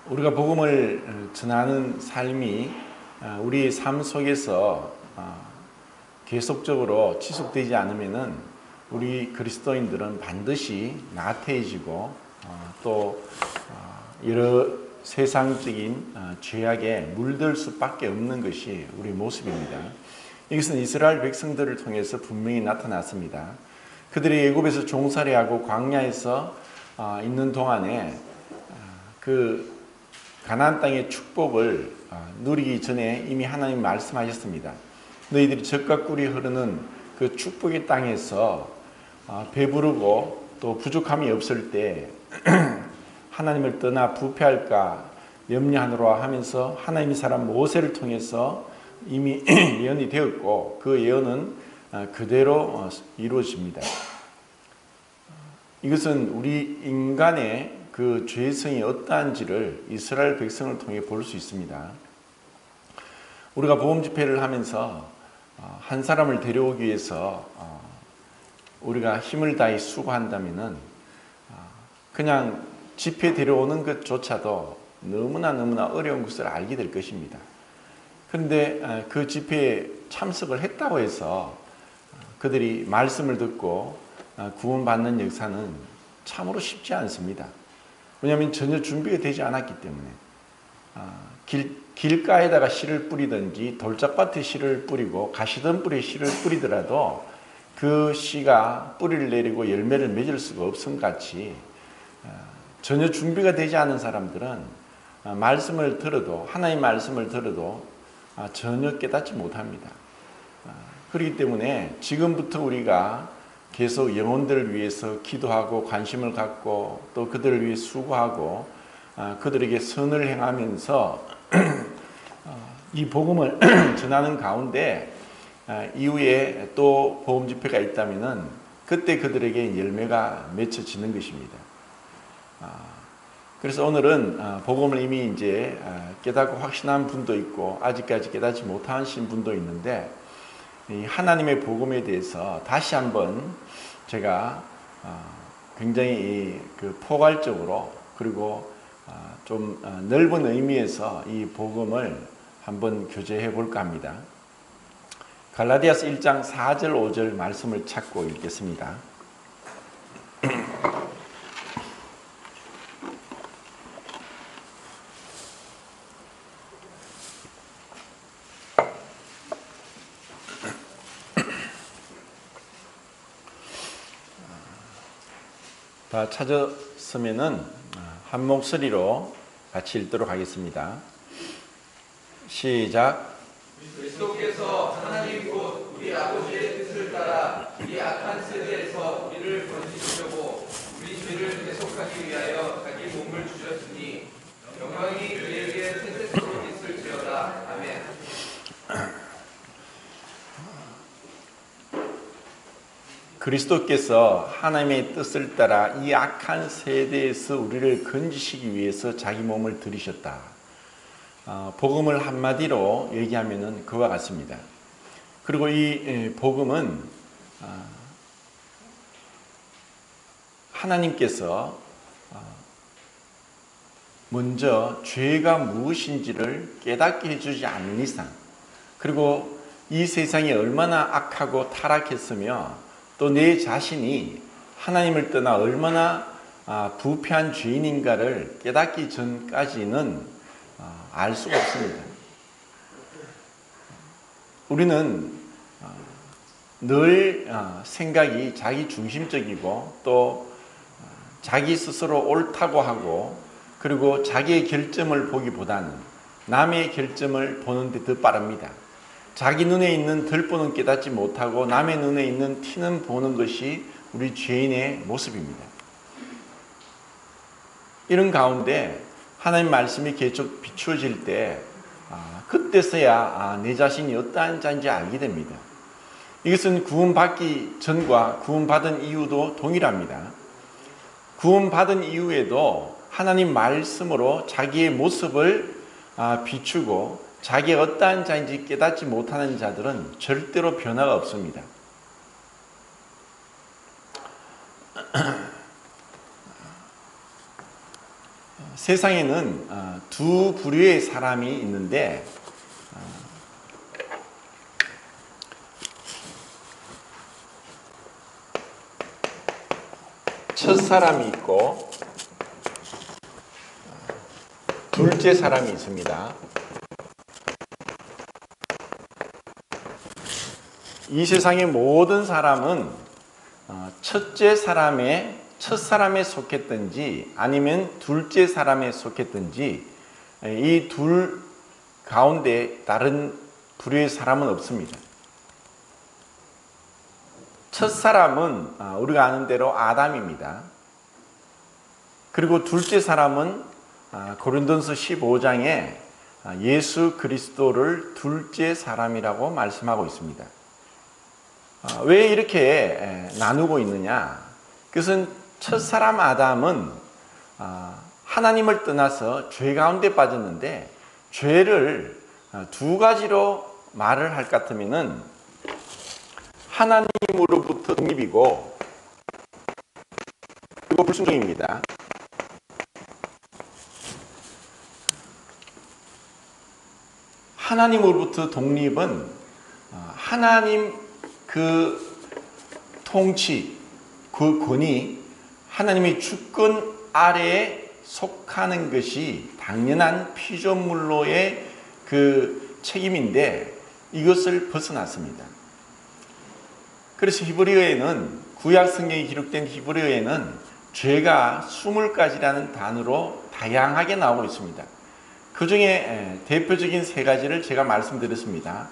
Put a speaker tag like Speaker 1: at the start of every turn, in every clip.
Speaker 1: 우리가 복음을 전하는 삶이 우리 삶 속에서 계속적으로 지속되지 않으면은 우리 그리스도인들은 반드시 나태해지고 또 여러 세상적인 죄악에 물들 수밖에 없는 것이 우리 모습입니다. 이것은 이스라엘 백성들을 통해서 분명히 나타났습니다. 그들이 애굽에서 종살이하고 광야에서 있는 동안에 그 가나안 땅의 축복을 누리기 전에 이미 하나님 말씀하셨습니다. 너희들이 젖과 꿀이 흐르는 그 축복의 땅에서 배부르고 또 부족함이 없을 때 하나님을 떠나 부패할까 염려하노라 하면서 하나님의 사람 모세를 통해서 이미 예언이 되었고 그 예언은 그대로 이루어집니다. 이것은 우리 인간의 그 죄성이 어떠한지를 이스라엘 백성을 통해 볼 수 있습니다. 우리가 복음 집회를 하면서 한 사람을 데려오기 위해서 우리가 힘을 다해 수고한다면은 그냥 집회 데려오는 것조차도 너무나 어려운 것을 알게 될 것입니다. 그런데 그 집회에 참석을 했다고 해서 그들이 말씀을 듣고 구원받는 역사는 참으로 쉽지 않습니다. 왜냐하면 전혀 준비가 되지 않았기 때문에 길가에다가 씨를 뿌리든지 돌짝밭에 씨를 뿌리고 가시덤불에 씨를 뿌리더라도 그 씨가 뿌리를 내리고 열매를 맺을 수가 없음 같이 전혀 준비가 되지 않은 사람들은 말씀을 들어도 하나님의 말씀을 들어도 전혀 깨닫지 못합니다. 그렇기 때문에 지금부터 우리가 계속 영혼들을 위해서 기도하고 관심을 갖고 또 그들을 위해 수고하고 그들에게 선을 행하면서 이 복음을 전하는 가운데 이후에 또 복음 집회가 있다면은 그때 그들에게 열매가 맺혀지는 것입니다. 그래서 오늘은 복음을 이미 이제 깨닫고 확신한 분도 있고 아직까지 깨닫지 못하신 분도 있는데 이 하나님의 복음에 대해서 다시 한번 제가 굉장히 그 포괄적으로 그리고 좀 넓은 의미에서 이 복음을 한번 교제해 볼까 합니다. 갈라디아서 1장 4절 5절 말씀을 찾고 읽겠습니다. 다 찾았으면은 한 목소리로 같이 읽도록 하겠습니다. 시작.
Speaker 2: 그리스도께서 하나님 곧 우리 아버지의 뜻을 따라 이 악한 세대에서 우리를 건지시려고 우리 죄를 대속하기 위하여 자기 몸을 주셨으니 영광이 그에게 세세토록 있을지어다. 아멘.
Speaker 1: 그리스도께서 하나님의 뜻을 따라 이 악한 세대에서 우리를 건지시기 위해서 자기 몸을 들이셨다. 복음을 한마디로 얘기하면은 그와 같습니다. 그리고 이 복음은 하나님께서 먼저 죄가 무엇인지를 깨닫게 해주지 않는 이상, 그리고 이 세상이 얼마나 악하고 타락했으며 또 내 자신이 하나님을 떠나 얼마나 부패한 죄인인가를 깨닫기 전까지는 알 수가 없습니다. 우리는 늘 생각이 자기 중심적이고 또 자기 스스로 옳다고 하고 그리고 자기의 결점을 보기보다는 남의 결점을 보는 데 더 빠릅니다. 자기 눈에 있는 덜보는 깨닫지 못하고 남의 눈에 있는 티는 보는 것이 우리 죄인의 모습입니다. 이런 가운데 하나님 말씀이 계속 비추어질 때 그때서야 내 자신이 어떠한 자인지 알게 됩니다. 이것은 구원받기 전과 구원받은 이후도 동일합니다. 구원받은 이후에도 하나님 말씀으로 자기의 모습을 비추고 자기가 어떠한 자인지 깨닫지 못하는 자들은 절대로 변화가 없습니다. 세상에는 두 부류의 사람이 있는데 첫 사람이 있고 둘째 사람이 있습니다. 이 세상의 모든 사람은 첫 사람에 속했든지 아니면 둘째 사람에 속했든지 이 둘 가운데 다른 부류의 사람은 없습니다. 첫 사람은 우리가 아는 대로 아담입니다. 그리고 둘째 사람은 고린도전서 15장에 예수 그리스도를 둘째 사람이라고 말씀하고 있습니다. 왜 이렇게 나누고 있느냐? 그것은 첫 사람 아담은 하나님을 떠나서 죄 가운데 빠졌는데 죄를 두 가지로 말을 할 것 같으면은 하나님으로부터 독립이고 그리고 불순종입니다. 하나님으로부터 독립은 하나님 그 통치, 그 권위, 하나님의 주권 아래에 속하는 것이 당연한 피조물로의 그 책임인데 이것을 벗어났습니다. 그래서 히브리어에는 구약 성경에 기록된 히브리어에는 죄가 20가지라는 단어로 다양하게 나오고 있습니다. 그 중에 대표적인 세 가지를 제가 말씀드렸습니다.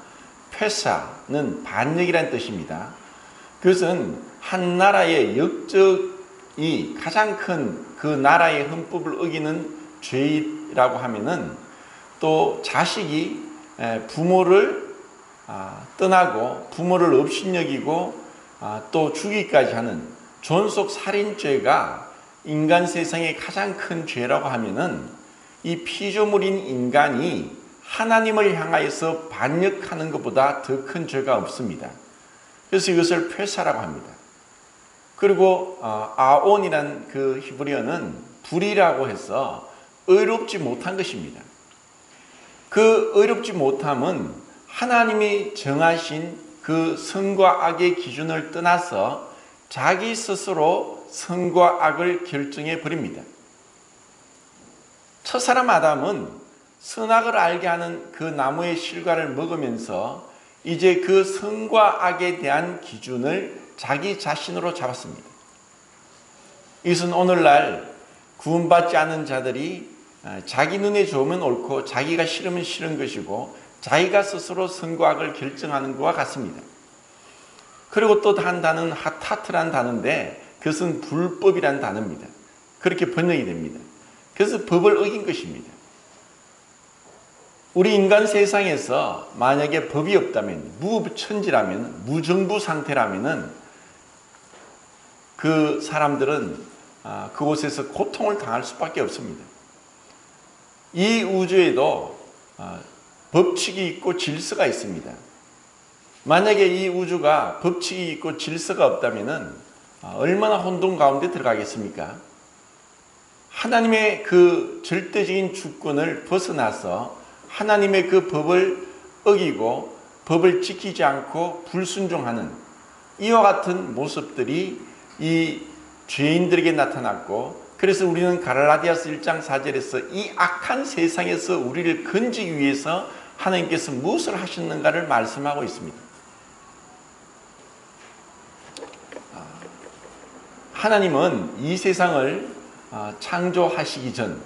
Speaker 1: 페사는 반역이라는 뜻입니다. 그것은 한 나라의 역적이 가장 큰 그 나라의 헌법을 어기는 죄라고 하면은 또 자식이 부모를 떠나고 부모를 업신여기고 또 죽이기까지 하는 존속 살인죄가 인간 세상의 가장 큰 죄라고 하면은 이 피조물인 인간이 하나님을 향하여서 반역하는 것보다 더 큰 죄가 없습니다. 그래서 이것을 폐사라고 합니다. 그리고 아온이란 그 히브리어는 불이라고 해서 의롭지 못한 것입니다. 그 의롭지 못함은 하나님이 정하신 그 선과 악의 기준을 떠나서 자기 스스로 선과 악을 결정해 버립니다. 첫사람 아담은 선악을 알게 하는 그 나무의 실과를 먹으면서 이제 그 선과 악에 대한 기준을 자기 자신으로 잡았습니다. 이것은 오늘날 구원받지 않은 자들이 자기 눈에 좋으면 옳고 자기가 싫으면 싫은 것이고 자기가 스스로 선과 악을 결정하는 것과 같습니다. 그리고 또 한 단어는 하타트란 단어인데 그것은 불법이란 단어입니다. 그렇게 번역이 됩니다. 그래서 법을 어긴 것입니다. 우리 인간 세상에서 만약에 법이 없다면, 무천지라면, 무정부 상태라면은 그 사람들은 그곳에서 고통을 당할 수밖에 없습니다. 이 우주에도 법칙이 있고 질서가 있습니다. 만약에 이 우주가 법칙이 있고 질서가 없다면은 얼마나 혼돈 가운데 들어가겠습니까? 하나님의 그 절대적인 주권을 벗어나서 하나님의 그 법을 어기고 법을 지키지 않고 불순종하는 이와 같은 모습들이 이 죄인들에게 나타났고, 그래서 우리는 갈라디아서 1장 4절에서 이 악한 세상에서 우리를 건지기 위해서 하나님께서 무엇을 하셨는가를 말씀하고 있습니다. 하나님은 이 세상을 창조하시기 전,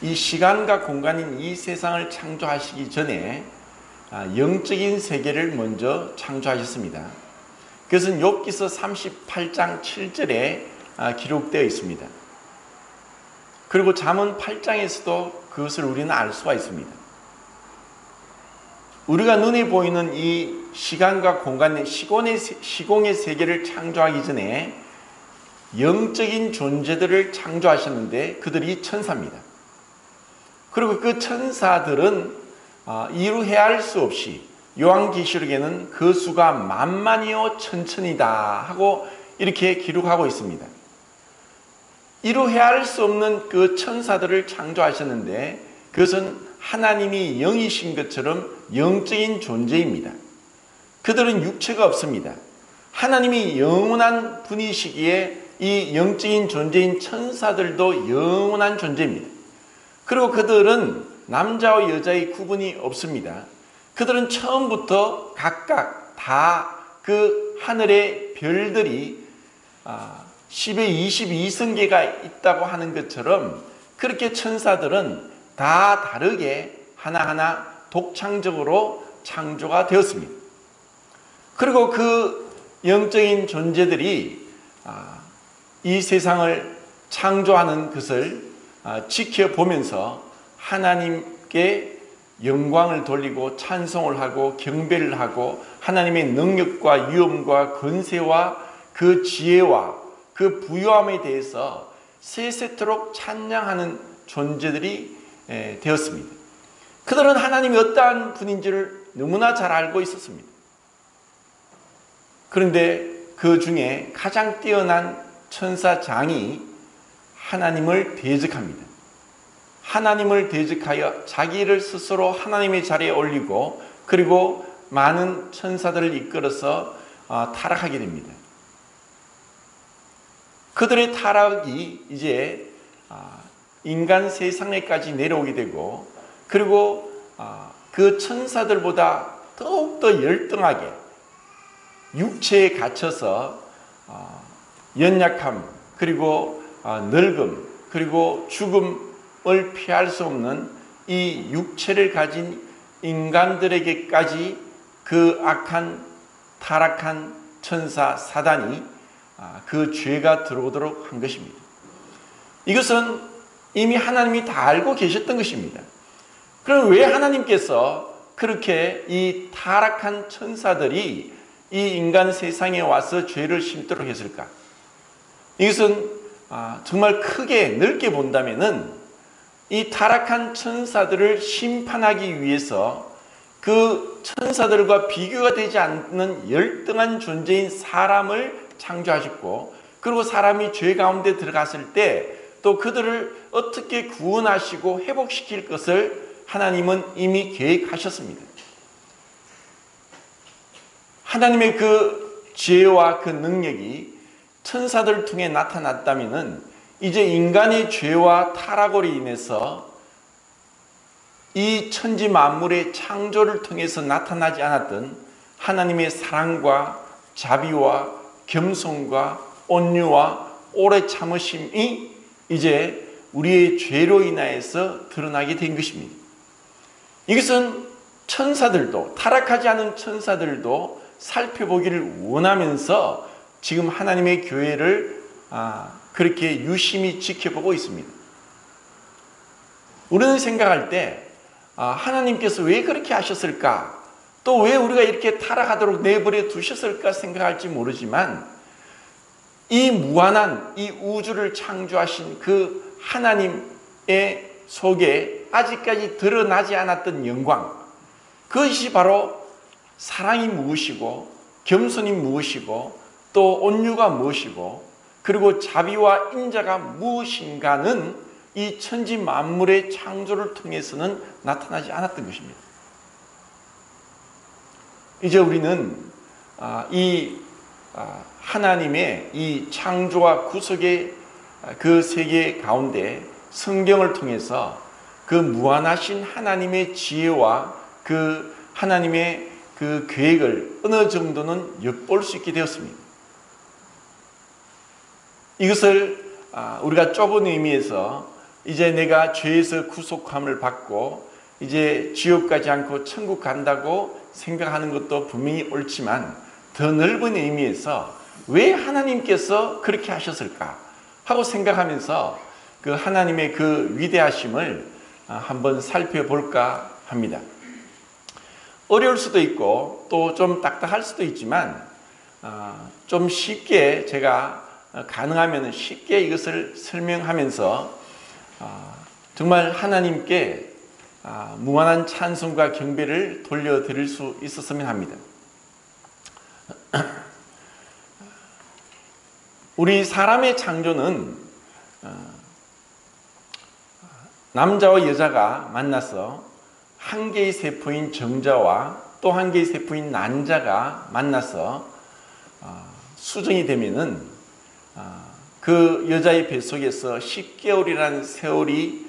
Speaker 1: 이 시간과 공간인 이 세상을 창조하시기 전에 영적인 세계를 먼저 창조하셨습니다. 그것은 욥기서 38장 7절에 기록되어 있습니다. 그리고 잠언 8장에서도 그것을 우리는 알 수가 있습니다. 우리가 눈에 보이는 이 시간과 공간의 시공의 세계를 창조하기 전에 영적인 존재들을 창조하셨는데 그들이 천사입니다. 그리고 그 천사들은 이루해야 할 수 없이 요한계시록에는 그 수가 만만이요 천천이다 하고 이렇게 기록하고 있습니다. 이루 헤아릴 수 없는 그 천사들을 창조하셨는데 그것은 하나님이 영이신 것처럼 영적인 존재입니다. 그들은 육체가 없습니다. 하나님이 영원한 분이시기에 이 영적인 존재인 천사들도 영원한 존재입니다. 그리고 그들은 남자와 여자의 구분이 없습니다. 그들은 처음부터 각각 다 그 하늘의 별들이 10의 22성계가 있다고 하는 것처럼 그렇게 천사들은 다 다르게 하나하나 독창적으로 창조가 되었습니다. 그리고 그 영적인 존재들이 이 세상을 창조하는 것을 지켜보면서 하나님께 영광을 돌리고 찬송을 하고 경배를 하고 하나님의 능력과 위엄과 권세와 그 지혜와 그 부유함에 대해서 세세토록 찬양하는 존재들이 되었습니다. 그들은 하나님이 어떠한 분인지를 너무나 잘 알고 있었습니다. 그런데 그 중에 가장 뛰어난 천사장이 하나님을 대적합니다. 하나님을 대적하여 자기를 스스로 하나님의 자리에 올리고 그리고 많은 천사들을 이끌어서 타락하게 됩니다. 그들의 타락이 이제 인간 세상에까지 내려오게 되고 그리고 그 천사들보다 더욱더 열등하게 육체에 갇혀서 연약함 그리고 늙음 그리고 죽음을 피할 수 없는 이 육체를 가진 인간들에게까지 그 악한 타락한 천사 사단이 그 죄가 들어오도록 한 것입니다. 이것은 이미 하나님이 다 알고 계셨던 것입니다. 그럼 왜 하나님께서 그렇게 이 타락한 천사들이 이 인간 세상에 와서 죄를 심도록 했을까? 이것은 정말 크게 넓게 본다면은 이 타락한 천사들을 심판하기 위해서 그 천사들과 비교가 되지 않는 열등한 존재인 사람을 창조하셨고 그리고 사람이 죄 가운데 들어갔을 때 또 그들을 어떻게 구원하시고 회복시킬 것을 하나님은 이미 계획하셨습니다. 하나님의 그 지혜와 그 능력이 천사들을 통해 나타났다면 이제 인간의 죄와 타락으로 인해서 이 천지 만물의 창조를 통해서 나타나지 않았던 하나님의 사랑과 자비와 겸손과 온유와 오래 참으심이 이제 우리의 죄로 인하여서 드러나게 된 것입니다. 이것은 천사들도 타락하지 않은 천사들도 살펴보기를 원하면서 지금 하나님의 교회를 그렇게 유심히 지켜보고 있습니다. 우리는 생각할 때 하나님께서 왜 그렇게 하셨을까? 또 왜 우리가 이렇게 타락하도록 내버려 두셨을까 생각할지 모르지만 이 무한한 이 우주를 창조하신 그 하나님의 속에 아직까지 드러나지 않았던 영광, 그것이 바로 사랑이 무엇이고 겸손이 무엇이고 또 온유가 무엇이고 그리고 자비와 인자가 무엇인가는 이 천지 만물의 창조를 통해서는 나타나지 않았던 것입니다. 이제 우리는 이 하나님의 이 창조와 구속의 그 세계 가운데 성경을 통해서 그 무한하신 하나님의 지혜와 그 하나님의 그 계획을 어느 정도는 엿볼 수 있게 되었습니다. 이것을 우리가 좁은 의미에서 이제 내가 죄에서 구속함을 받고 이제 지옥 가지 않고 천국 간다고 생각하는 것도 분명히 옳지만 더 넓은 의미에서 왜 하나님께서 그렇게 하셨을까 하고 생각하면서 그 하나님의 그 위대하심을 한번 살펴볼까 합니다. 어려울 수도 있고 또 좀 딱딱할 수도 있지만 좀 쉽게 제가 가능하면 쉽게 이것을 설명하면서 정말 하나님께 무한한 찬송과 경배를 돌려드릴 수 있었으면 합니다. 우리 사람의 창조는 남자와 여자가 만나서 한 개의 세포인 정자와 또 한 개의 세포인 난자가 만나서 수정이 되면은 그 여자의 뱃속에서 10개월이라는 세월이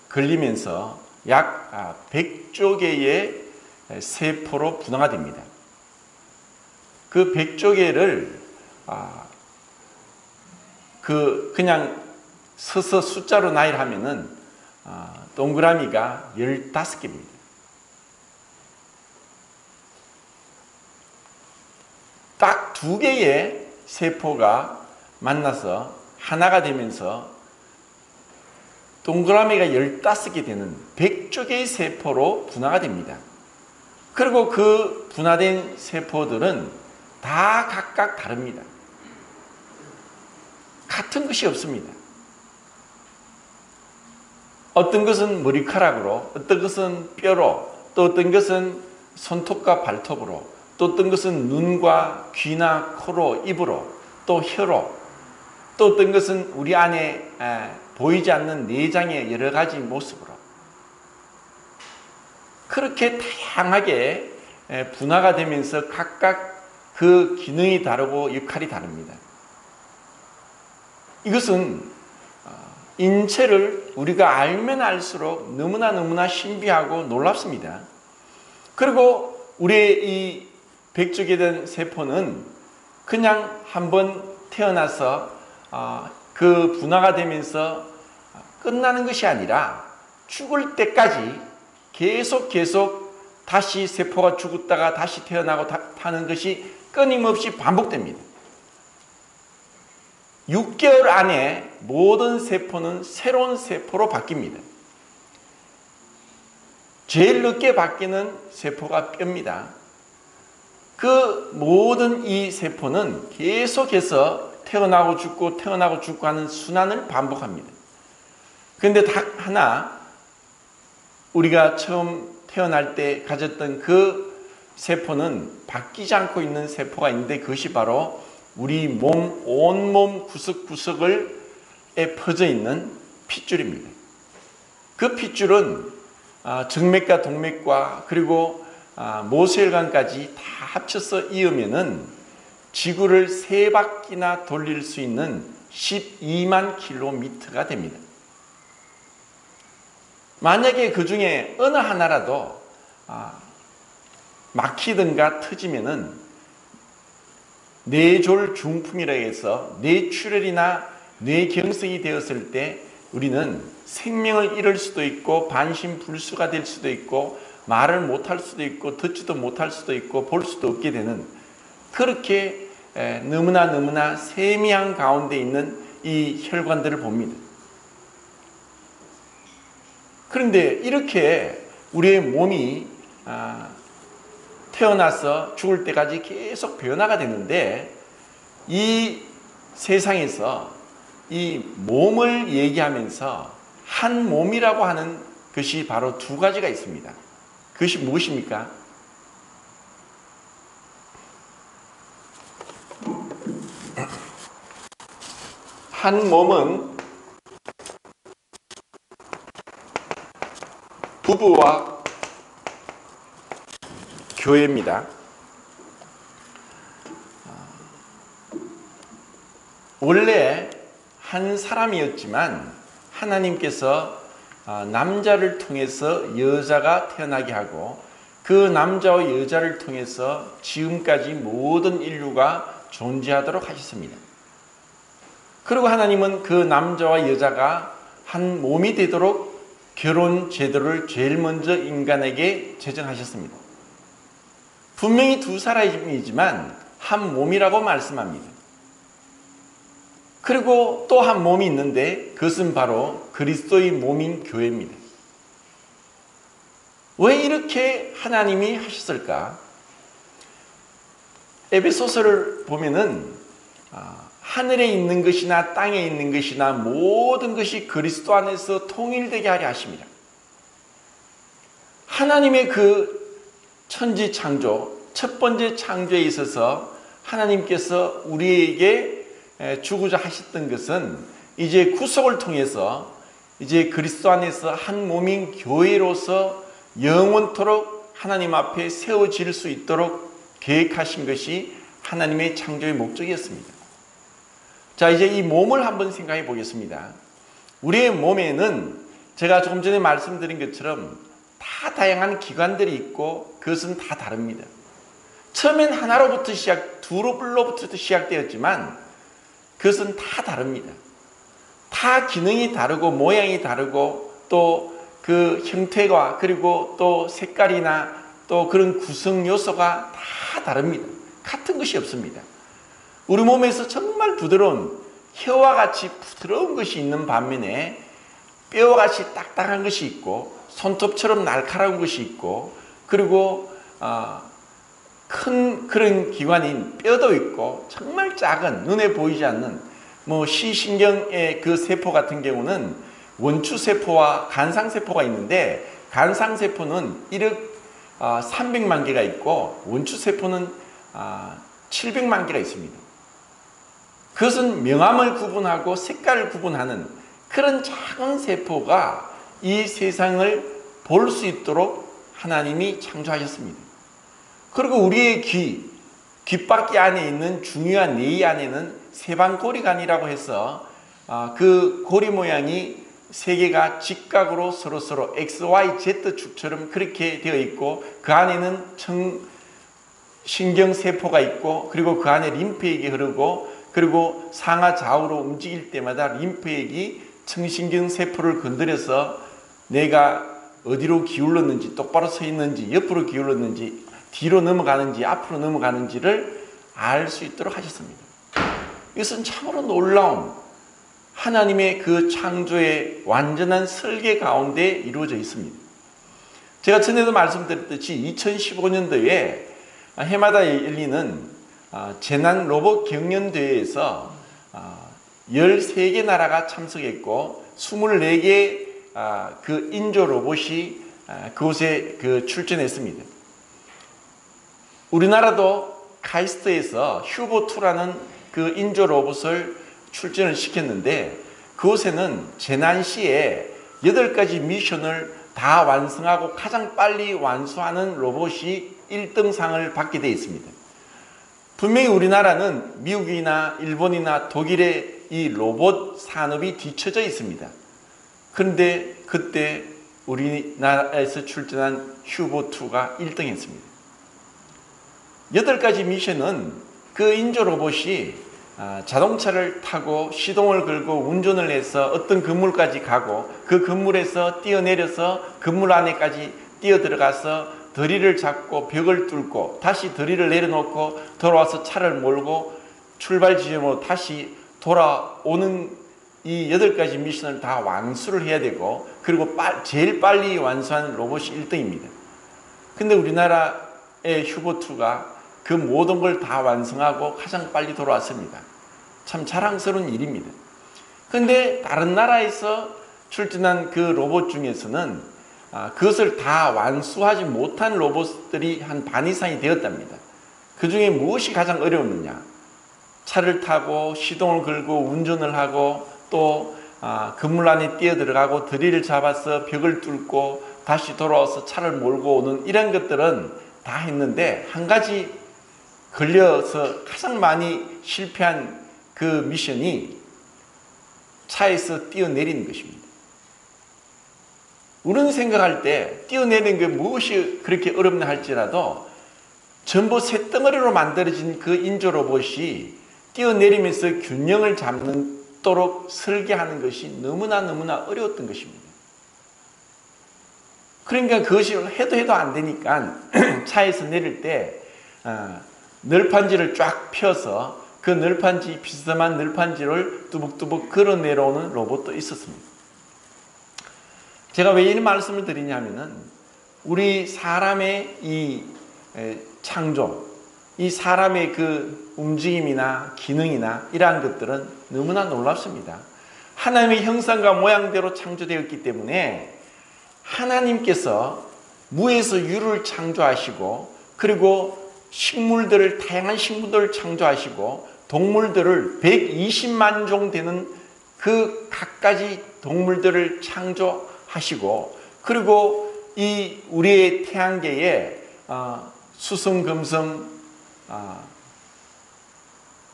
Speaker 1: 걸리면서 약 100조 개의 세포로 분화가 됩니다. 그 100조 개를 그냥 서서 숫자로 나열하면은 동그라미가 15개입니다. 딱 2개의 세포가 만나서 하나가 되면서 동그라미가 15개 되는 100조 개의 세포로 분화가 됩니다. 그리고 그 분화된 세포들은 다 각각 다릅니다. 같은 것이 없습니다. 어떤 것은 머리카락으로, 어떤 것은 뼈로, 또 어떤 것은 손톱과 발톱으로, 또 어떤 것은 눈과 귀나 코로, 입으로, 또 혀로, 또 어떤 것은 우리 안에 보이지 않는 내장의 여러 가지 모습으로 그렇게 다양하게 분화가 되면서 각각 그 기능이 다르고 역할이 다릅니다. 이것은 인체를 우리가 알면 알수록 너무나 신비하고 놀랍습니다. 그리고 우리의 이 100조 된 세포는 그냥 한번 태어나서 그 분화가 되면서 끝나는 것이 아니라 죽을 때까지 계속 다시 세포가 죽었다가 다시 태어나고 하는 것이 끊임없이 반복됩니다. 6개월 안에 모든 세포는 새로운 세포로 바뀝니다. 제일 늦게 바뀌는 세포가 뼈입니다. 그 모든 이 세포는 계속해서 태어나고 죽고 하는 순환을 반복합니다. 그런데 딱 하나 우리가 처음 태어날 때 가졌던 그 세포는 바뀌지 않고 있는 세포가 있는데 그것이 바로 우리 몸, 온몸 구석구석에 퍼져 있는 핏줄입니다. 그 핏줄은 정맥과 동맥과 그리고 모세혈관까지 다 합쳐서 이으면은 지구를 3바퀴나 돌릴 수 있는 12만 킬로미터가 됩니다. 만약에 그 중에 어느 하나라도 막히든가 터지면은 뇌졸 중풍이라고 해서 뇌출혈이나 뇌경색이 되었을 때 우리는 생명을 잃을 수도 있고 반신불수가 될 수도 있고 말을 못할 수도 있고 듣지도 못할 수도 있고 볼 수도 없게 되는 그렇게 너무나 세미한 가운데 있는 이 혈관들을 봅니다. 그런데 이렇게 우리의 몸이 태어나서 죽을 때까지 계속 변화가 되는데 이 세상에서 이 몸을 얘기하면서 한 몸이라고 하는 것이 바로 2가지가 있습니다. 그것이 무엇입니까? 한 몸은 부부와 교회입니다. 원래 한 사람이었지만 하나님께서 남자를 통해서 여자가 태어나게 하고 그 남자와 여자를 통해서 지금까지 모든 인류가 존재하도록 하셨습니다. 그리고 하나님은 그 남자와 여자가 한 몸이 되도록 결혼 제도를 제일 먼저 인간에게 제정하셨습니다. 분명히 2사람이지만 한 몸이라고 말씀합니다. 그리고 또 한 몸이 있는데 그것은 바로 그리스도의 몸인 교회입니다. 왜 이렇게 하나님이 하셨을까? 에베소서를 보면은 하늘에 있는 것이나 땅에 있는 것이나 모든 것이 그리스도 안에서 통일되게 하려 하십니다. 하나님의 그 천지 창조, 첫 번째 창조에 있어서 하나님께서 우리에게 주고자 하셨던 것은 이제 구속을 통해서 이제 그리스도 안에서 한 몸인 교회로서 영원토록 하나님 앞에 세워질 수 있도록 계획하신 것이 하나님의 창조의 목적이었습니다. 자, 이제 이 몸을 한번 생각해 보겠습니다. 우리의 몸에는 제가 조금 전에 말씀드린 것처럼 다 다양한 기관들이 있고 그것은 다 다릅니다. 처음엔 하나로부터 두로부터 시작되었지만 그것은 다 다릅니다. 다 기능이 다르고 모양이 다르고 또 그 형태가 그리고 또 색깔이나 또 그런 구성 요소가 다 다릅니다. 같은 것이 없습니다. 우리 몸에서 정말 부드러운 혀와 같이 부드러운 것이 있는 반면에 뼈와 같이 딱딱한 것이 있고 손톱처럼 날카로운 것이 있고 그리고 큰 그런 기관인 뼈도 있고 정말 작은 눈에 보이지 않는 시신경의 그 세포 같은 경우는 원추세포와 간상세포가 있는데 간상세포는 1억 300만 개가 있고 원추세포는 700만 개가 있습니다. 그것은 명암을 구분하고 색깔을 구분하는 그런 작은 세포가 이 세상을 볼 수 있도록 하나님이 창조하셨습니다. 그리고 우리의 귓바퀴 안에 있는 중요한 뇌 안에는 세방고리관이라고 해서 그 고리 모양이 세 개가 직각으로 서로 XYZ축처럼 그렇게 되어 있고 그 안에는 신경세포가 있고 그리고 그 안에 림프액이 흐르고 그리고 상하 좌우로 움직일 때마다 림프액이 청신경세포를 건드려서 내가 어디로 기울었는지 똑바로 서 있는지 옆으로 기울었는지 뒤로 넘어가는지 앞으로 넘어가는지를 알 수 있도록 하셨습니다. 이것은 참으로 놀라운 하나님의 그 창조의 완전한 설계 가운데 이루어져 있습니다. 제가 전에도 말씀드렸듯이 2015년도에 해마다 열리는 재난 로봇 경연대회에서 13개 나라가 참석했고 24개 그 인조 로봇이 그곳에 출전했습니다. 우리나라도 카이스트에서 휴보2라는 그 인조 로봇을 출전을 시켰는데 그곳에는 재난 시에 8가지 미션을 다 완성하고 가장 빨리 완수하는 로봇이 1등상을 받게 되어 있습니다. 분명히 우리나라는 미국이나 일본이나 독일의 이 로봇 산업이 뒤처져 있습니다. 그런데 그때 우리나라에서 출전한 휴보2가 1등했습니다. 8가지 미션은 그 인조 로봇이 자동차를 타고 시동을 걸고 운전을 해서 어떤 건물까지 가고 그 건물에서 뛰어내려서 건물 안에까지 뛰어들어가서 더리를 잡고 벽을 뚫고 다시 더리를 내려놓고 돌아와서 차를 몰고 출발 지점으로 다시 돌아오는 이 8가지 미션을 다 완수를 해야 되고 그리고 제일 빨리 완수한 로봇이 1등입니다. 근데 우리나라의 휴보2가 그 모든 걸 다 완성하고 가장 빨리 돌아왔습니다. 참 자랑스러운 일입니다. 그런데 다른 나라에서 출전한 그 로봇 중에서는 그것을 다 완수하지 못한 로봇들이 한 반 이상이 되었답니다. 그 중에 무엇이 가장 어려웠느냐? 차를 타고 시동을 걸고 운전을 하고 또 건물 안에 뛰어들어가고 더리를 잡아서 벽을 뚫고 다시 돌아와서 차를 몰고 오는 이런 것들은 다 했는데 한 가지 걸려서 가장 많이 실패한 그 미션이 차에서 뛰어내리는 것입니다. 우리는 생각할 때 뛰어내리는 게 무엇이 그렇게 어렵나 할지라도 전부 쇳덩어리로 만들어진 그 인조 로봇이 뛰어내리면서 균형을 잡도록 설계하는 것이 너무나 어려웠던 것입니다. 그러니까 그것이 해도 안 되니까 차에서 내릴 때 널판지를 쫙 펴서 그 널판지 비스듬한 널판지를 뚜벅뚜벅 걸어 내려오는 로봇도 있었습니다. 제가 왜 이런 말씀을 드리냐면은 우리 사람의 이 창조, 이 사람의 그 움직임이나 기능이나 이러한 것들은 너무나 놀랍습니다. 하나님의 형상과 모양대로 창조되었기 때문에 하나님께서 무에서 유를 창조하시고 그리고 다양한 식물들을 창조하시고 동물들을 120만 종 되는 그 갖가지 동물들을 창조하시고, 그리고 이 우리의 태양계에 수성, 금성,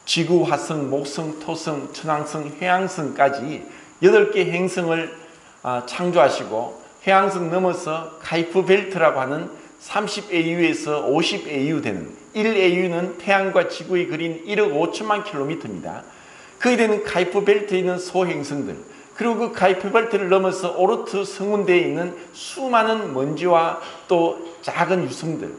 Speaker 1: 지구, 화성, 목성, 토성, 천왕성, 해왕성까지 8개 행성을 창조하시고, 해왕성 넘어서 카이프 벨트라고 하는 30AU에서 50AU 되는, 1AU는 태양과 지구의 거리는 1억 5천만 킬로미터입니다. 거기 되는 카이프 벨트에 있는 소행성들, 그리고 그 카이프 벨트를 넘어서 오르트 성운대에 있는 수많은 먼지와 또 작은 유성들,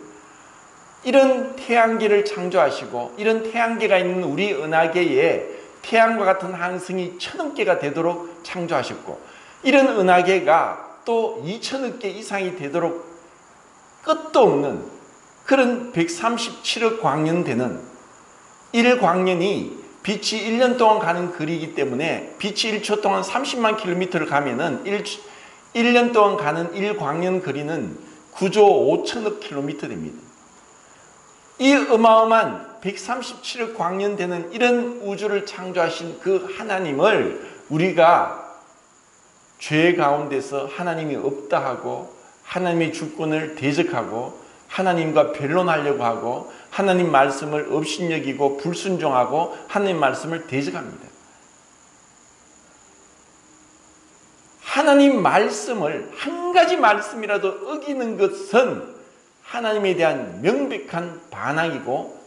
Speaker 1: 이런 태양계를 창조하시고, 이런 태양계가 있는 우리 은하계에 태양과 같은 항성이 1000억 개가 되도록 창조하셨고, 이런 은하계가 또 2000억 개 이상이 되도록 끝도 없는 그런 137억 광년 되는 1광년이 빛이 1년 동안 가는 거리이기 때문에, 빛이 1초 동안 30만 킬로미터를 가면은 1년 동안 가는 1광년 거리는 9조 5천억 킬로미터 됩니다. 이 어마어마한 137억 광년 되는 이런 우주를 창조하신 그 하나님을 우리가 죄 가운데서 하나님이 없다 하고, 하나님의 주권을 대적하고, 하나님과 변론하려고 하고, 하나님 말씀을 업신여기고 불순종하고 하나님 말씀을 대적합니다. 하나님 말씀을 한 가지 말씀이라도 어기는 것은 하나님에 대한 명백한 반항이고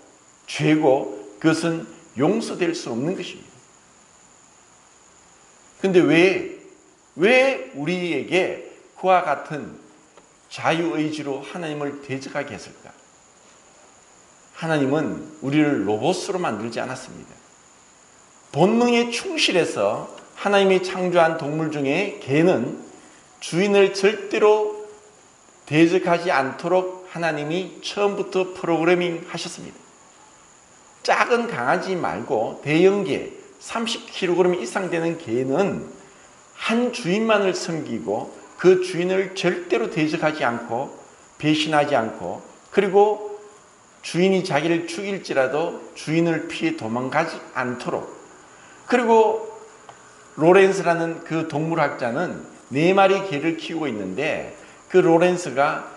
Speaker 1: 죄고, 그것은 용서될 수 없는 것입니다. 그런데 왜 우리에게 그와 같은 자유의지로 하나님을 대적하게 했을까? 하나님은 우리를 로봇으로 만들지 않았습니다. 본능에 충실해서 하나님이 창조한 동물 중에 개는 주인을 절대로 대적하지 않도록 하나님이 처음부터 프로그래밍 하셨습니다. 작은 강아지 말고 대형 개, 30kg 이상 되는 개는 한 주인만을 섬기고 그 주인을 절대로 대적하지 않고 배신하지 않고, 그리고 주인이 자기를 죽일지라도 주인을 피해 도망가지 않도록, 그리고 로렌스라는 그 동물학자는 4마리 개를 키우고 있는데, 그 로렌스가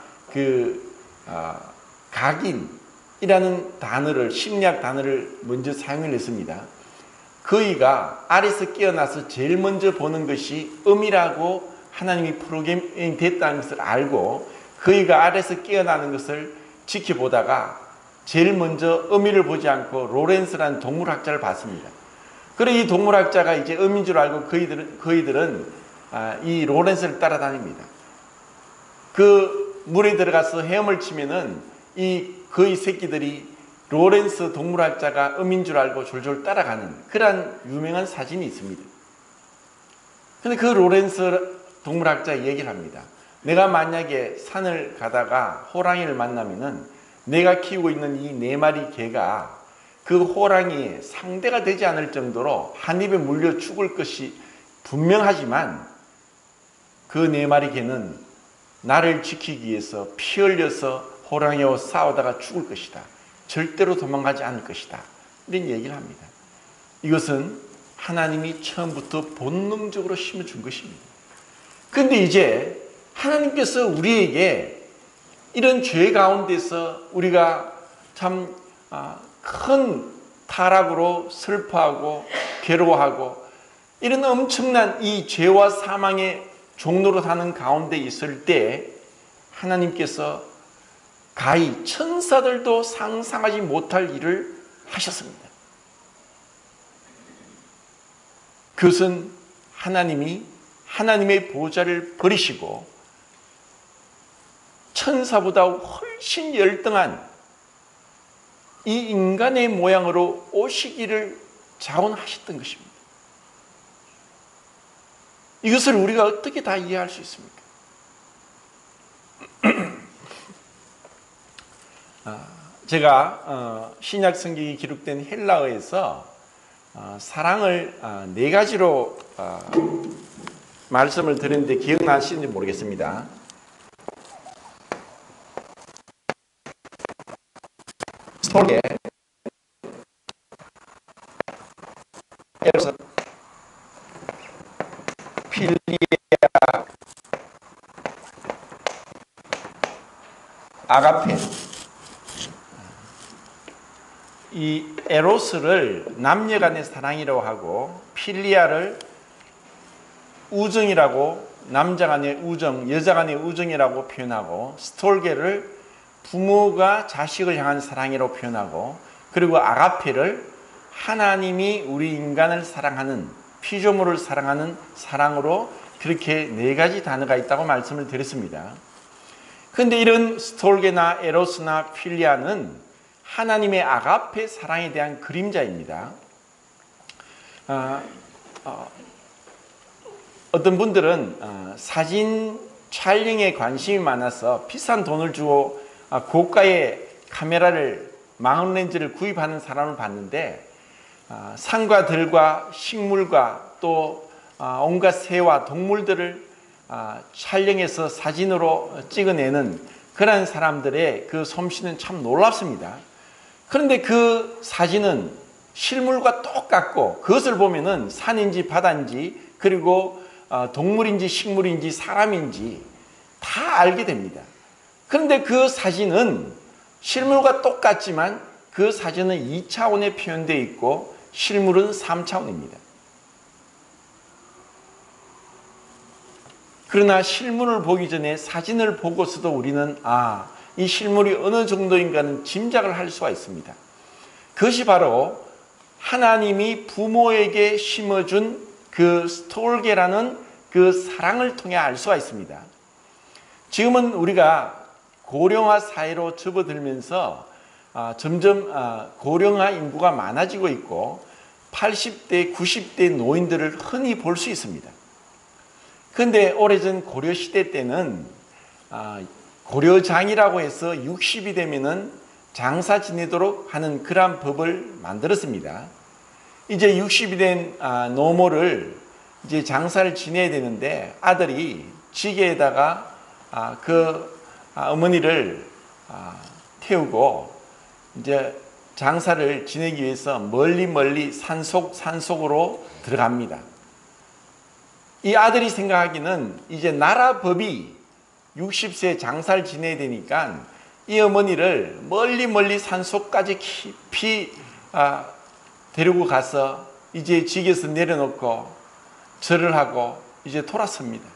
Speaker 1: 각인이라는 단어를, 심리학 단어를 먼저 사용을 했습니다. 그이가 알에서 깨어나서 제일 먼저 보는 것이 음이라고 하나님이 프로그래밍 됐다는 것을 알고, 그이가 알에서 깨어나는 것을 지켜보다가 제일 먼저 어미를 보지 않고 로렌스라는 동물학자를 봤습니다. 그래 이 동물학자가 이제 어미인 줄 알고 그이들은 이 로렌스를 따라다닙니다. 그 물에 들어가서 헤엄을 치면은 이 새끼들이 로렌스 동물학자가 어미인 줄 알고 졸졸 따라가는 그러한 유명한 사진이 있습니다. 근데 그 로렌스 동물학자 얘기를 합니다. 내가 만약에 산을 가다가 호랑이를 만나면은 내가 키우고 있는 이 4마리 개가 그 호랑이의 상대가 되지 않을 정도로 한 입에 물려 죽을 것이 분명하지만, 그 4마리 개는 나를 지키기 위해서 피 흘려서 호랑이와 싸우다가 죽을 것이다. 절대로 도망가지 않을 것이다. 이런 얘기를 합니다. 이것은 하나님이 처음부터 본능적으로 심어준 것입니다. 그런데 이제 하나님께서 우리에게 이런 죄 가운데서 우리가 참 큰 타락으로 슬퍼하고 괴로워하고 이런 엄청난 이 죄와 사망의 종로로 사는 가운데 있을 때, 하나님께서 가히 천사들도 상상하지 못할 일을 하셨습니다. 그것은 하나님이 하나님의 보좌를 버리시고 천사보다 훨씬 열등한 이 인간의 모양으로 오시기를 자원하셨던 것입니다. 이것을 우리가 어떻게 다 이해할 수 있습니까? 제가 신약 성경이 기록된 헬라어에서 사랑을 4가지로 말씀을 드렸는데 기억나시는지 모르겠습니다. 소개, 에로스, 아가페. 이 에로스를 남녀간의 사랑이라고 하고 필리아를 우정이라고, 남자간의 우정, 여자간의 우정이라고 표현하고, 스톨게를 부모가 자식을 향한 사랑이라고 표현하고, 그리고 아가페를 하나님이 우리 인간을 사랑하는, 피조물을 사랑하는 사랑으로 그렇게 네 가지 단어가 있다고 말씀을 드렸습니다. 그런데 이런 스톨게나 에로스나 필리아는 하나님의 아가페 사랑에 대한 그림자입니다. 어떤 분들은 사진 촬영에 관심이 많아서 비싼 돈을 주고 고가의 카메라를, 망원 렌즈를 구입하는 사람을 봤는데, 산과 들과 식물과 또 온갖 새와 동물들을 촬영해서 사진으로 찍어내는 그런 사람들의 그 솜씨는 참 놀랍습니다. 그런데 그 사진은 실물과 똑같고, 그것을 보면은 산인지 바다인지, 그리고 동물인지 식물인지 사람인지 다 알게 됩니다. 그런데 그 사진은 실물과 똑같지만 그 사진은 2차원에 표현되어 있고 실물은 3차원입니다. 그러나 실물을 보기 전에 사진을 보고서도 우리는 이 실물이 어느 정도인가는 짐작을 할 수가 있습니다. 그것이 바로 하나님이 부모에게 심어준 그 스톨게라는 그 사랑을 통해 알 수가 있습니다. 지금은 우리가 고령화 사회로 접어들면서 점점 고령화 인구가 많아지고 있고 80대, 90대 노인들을 흔히 볼 수 있습니다. 그런데 오래전 고려시대 때는 고려장이라고 해서 60이 되면은 장사 지내도록 하는 그러한 법을 만들었습니다. 이제 60이 된 노모를 이제 장사를 지내야 되는데 아들이 지게에다가 그 어머니를 태우고 이제 장사를 지내기 위해서 멀리 산속으로 들어갑니다. 이 아들이 생각하기는 이제 나라 법이 60세 장사를 지내야 되니까 이 어머니를 멀리 산속까지 깊이 데리고 가서 이제 지게에서 내려놓고 절을 하고 이제 돌아섭니다.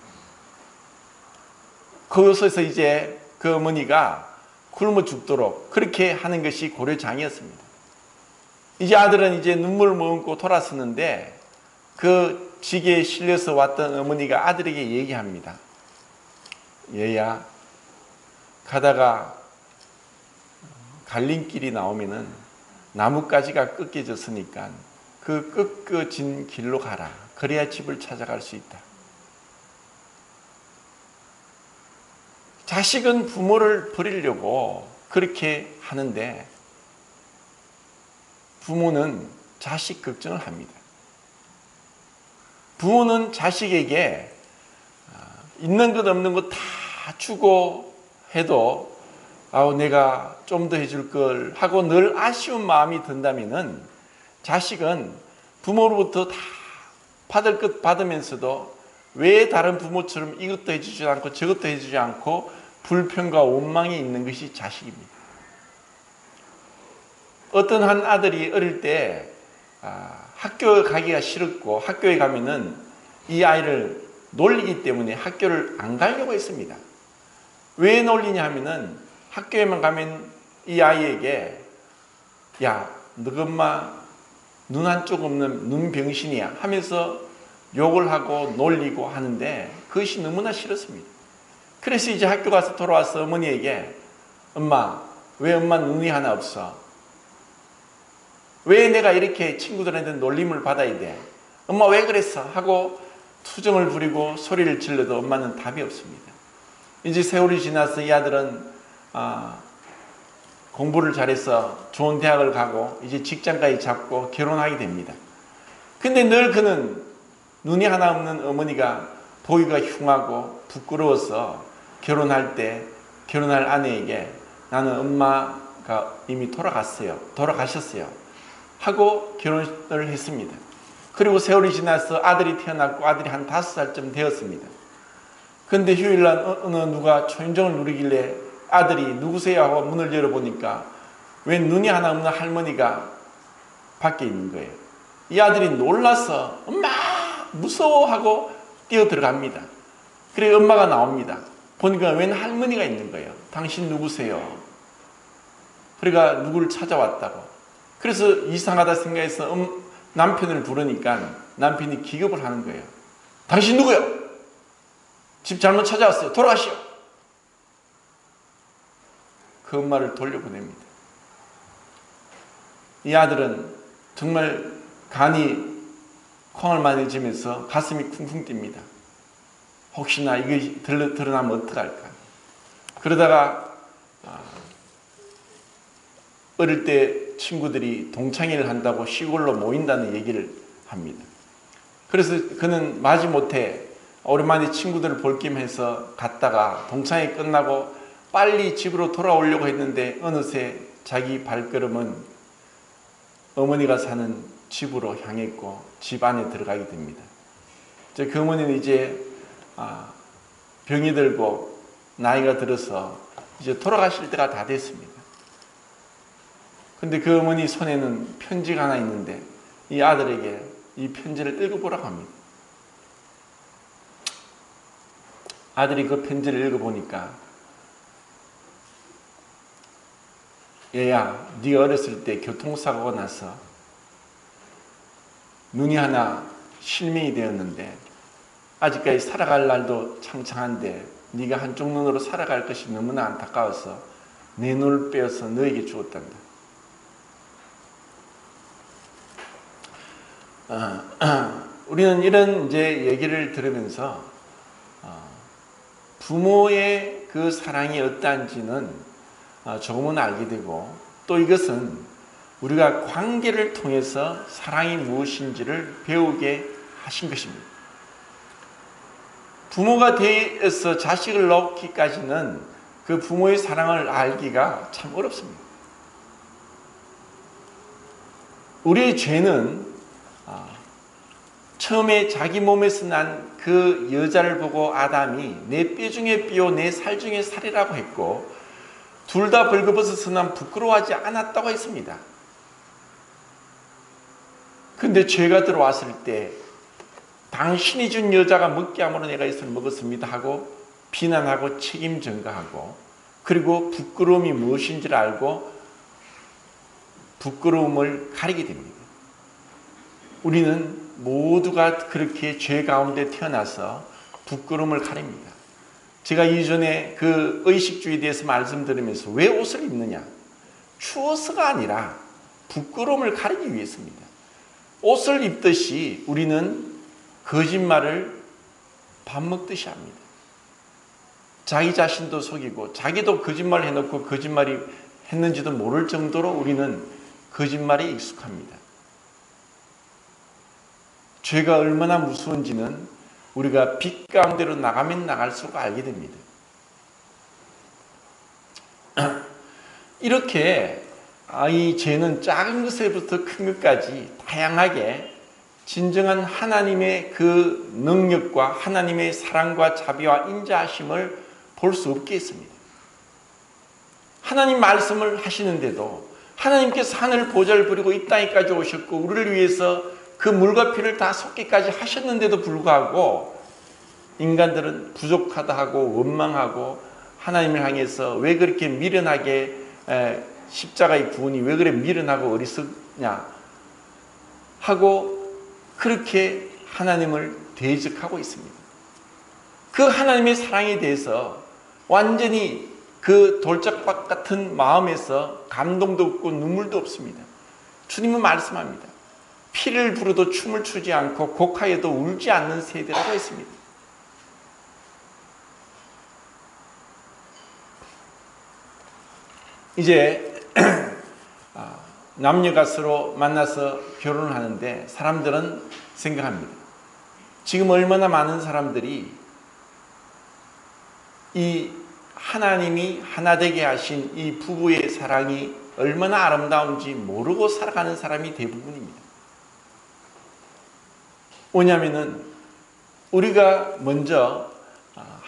Speaker 1: 그곳에서 이제 그 어머니가 굶어 죽도록 그렇게 하는 것이 고려장이었습니다. 이제 아들은 이제 눈물 머금고 돌아섰는데 그 지게에 실려서 왔던 어머니가 아들에게 얘기합니다. 얘야, 가다가 갈림길이 나오면은 나뭇가지가 꺾여졌으니까 그 꺾어진 길로 가라. 그래야 집을 찾아갈 수 있다. 자식은 부모를 버리려고 그렇게 하는데 부모는 자식 걱정을 합니다. 부모는 자식에게 있는 것 없는 것 다 주고 해도 내가 좀 더 해줄 걸 하고 늘 아쉬운 마음이 든다면은 자식은 부모로부터 다 받을 것 받으면서도 왜 다른 부모처럼 이것도 해주지 않고 저것도 해주지 않고 불평과 원망이 있는 것이 자식입니다. 어떤 한 아들이 어릴 때 학교 가기가 싫었고 학교에 가면은 이 아이를 놀리기 때문에 학교를 안 가려고 했습니다. 왜 놀리냐 하면은 학교에만 가면 이 아이에게 야, 너 엄마 눈 한쪽 없는 눈병신이야 하면서 욕을 하고 놀리고 하는데 그것이 너무나 싫었습니다. 그래서 이제 학교 가서 돌아와서 어머니에게 엄마, 왜 엄마 눈이 하나 없어? 왜 내가 이렇게 친구들한테 놀림을 받아야 돼? 엄마 왜 그랬어? 하고 투정을 부리고 소리를 질러도 엄마는 답이 없습니다. 이제 세월이 지나서 이 아들은 공부를 잘해서 좋은 대학을 가고 이제 직장까지 잡고 결혼하게 됩니다. 근데 늘 그는 눈이 하나 없는 어머니가 보기가 흉하고 부끄러워서 결혼할 아내에게 나는 엄마가 이미 돌아가셨어요 하고 결혼을 했습니다. 그리고 세월이 지나서 아들이 태어났고 아들이 한 5살쯤 되었습니다. 그런데 휴일날 어느 누가 초인종을 누르길래 아들이 누구세요 하고 문을 열어보니까 웬 눈이 하나 없는 할머니가 밖에 있는 거예요. 이 아들이 놀라서 엄마 무서워하고 뛰어 들어갑니다. 그래 엄마가 나옵니다. 보니까 웬 할머니가 있는 거예요. 당신 누구세요? 그러니까 누구를 찾아왔다고. 그래서 이상하다 생각해서 남편을 부르니까 남편이 기겁을 하는 거예요. 당신 누구요? 집 잘못 찾아왔어요. 돌아가시오. 그 엄마를 돌려보냅니다. 이 아들은 정말 간이 콩을 많이 지면서 가슴이 쿵쿵 뜁니다. 혹시나 이게 드러나면 어떡할까. 그러다가 어릴 때 친구들이 동창회를 한다고 시골로 모인다는 얘기를 합니다. 그래서 그는 마지못해 오랜만에 친구들을 볼 겸 해서 갔다가 동창회 끝나고 빨리 집으로 돌아오려고 했는데 어느새 자기 발걸음은 어머니가 사는 집으로 향했고 집 안에 들어가게 됩니다. 그 어머니는 이제 병이 들고 나이가 들어서 이제 돌아가실 때가 다 됐습니다. 근데 그 어머니 손에는 편지가 하나 있는데 이 아들에게 이 편지를 읽어보라고 합니다. 아들이 그 편지를 읽어보니까 얘야, 네가 어렸을 때 교통사고가 나서 눈이 하나 실명이 되었는데 아직까지 살아갈 날도 창창한데 네가 한쪽 눈으로 살아갈 것이 너무나 안타까워서 내 눈을 빼어서 너에게 주었단다. 우리는 이런 이제 얘기를 들으면서 부모의 그 사랑이 어떠한지는 조금은 알게 되고 또 이것은 우리가 관계를 통해서 사랑이 무엇인지를 배우게 하신 것입니다. 부모가 되어서 자식을 낳기까지는 그 부모의 사랑을 알기가 참 어렵습니다. 우리의 죄는 처음에 자기 몸에서 난 그 여자를 보고 아담이 내 뼈 중에 뼈, 내 살 중에 살이라고 했고 둘 다 벌거벗어서 난 부끄러워하지 않았다고 했습니다. 근데 죄가 들어왔을 때 당신이 준 여자가 먹게 함으로 내가 이것을 먹었습니다 하고 비난하고 책임 전가하고 그리고 부끄러움이 무엇인지를 알고 부끄러움을 가리게 됩니다. 우리는 모두가 그렇게 죄 가운데 태어나서 부끄러움을 가립니다. 제가 이전에 그 의식주의에 대해서 말씀드리면서 왜 옷을 입느냐? 추워서가 아니라 부끄러움을 가리기 위해서입니다. 옷을 입듯이 우리는 거짓말을 밥 먹듯이 합니다. 자기 자신도 속이고 자기도 거짓말을 해놓고 거짓말이 했는지도 모를 정도로 우리는 거짓말에 익숙합니다. 죄가 얼마나 무서운지는 우리가 빛 가운데로 나가면 나갈수록 알게 됩니다. 이렇게 이 죄는 작은 것에부터 큰 것까지 다양하게 진정한 하나님의 그 능력과 하나님의 사랑과 자비와 인자하심을 볼 수 없게 했습니다. 하나님 말씀을 하시는데도 하나님께서 하늘 보좌를 부리고 이 땅에까지 오셨고 우리를 위해서 그 물과 피를 다 쏟기까지 하셨는데도 불구하고 인간들은 부족하다 하고 원망하고 하나님을 향해서 왜 그렇게 미련하게 십자가의 구원이 왜 그래 미련하고 어리석냐 하고 그렇게 하나님을 대적하고 있습니다. 그 하나님의 사랑에 대해서 완전히 그 돌짝밭 같은 마음에서 감동도 없고 눈물도 없습니다. 주님은 말씀합니다. 피를 부르도 춤을 추지 않고 곡하여도 울지 않는 세대라고 했습니다. 이제 남녀가 서로 만나서 결혼을 하는데 사람들은 생각합니다. 지금 얼마나 많은 사람들이 이 하나님이 하나 되게 하신 이 부부의 사랑이 얼마나 아름다운지 모르고 살아가는 사람이 대부분입니다. 왜냐하면 우리가 먼저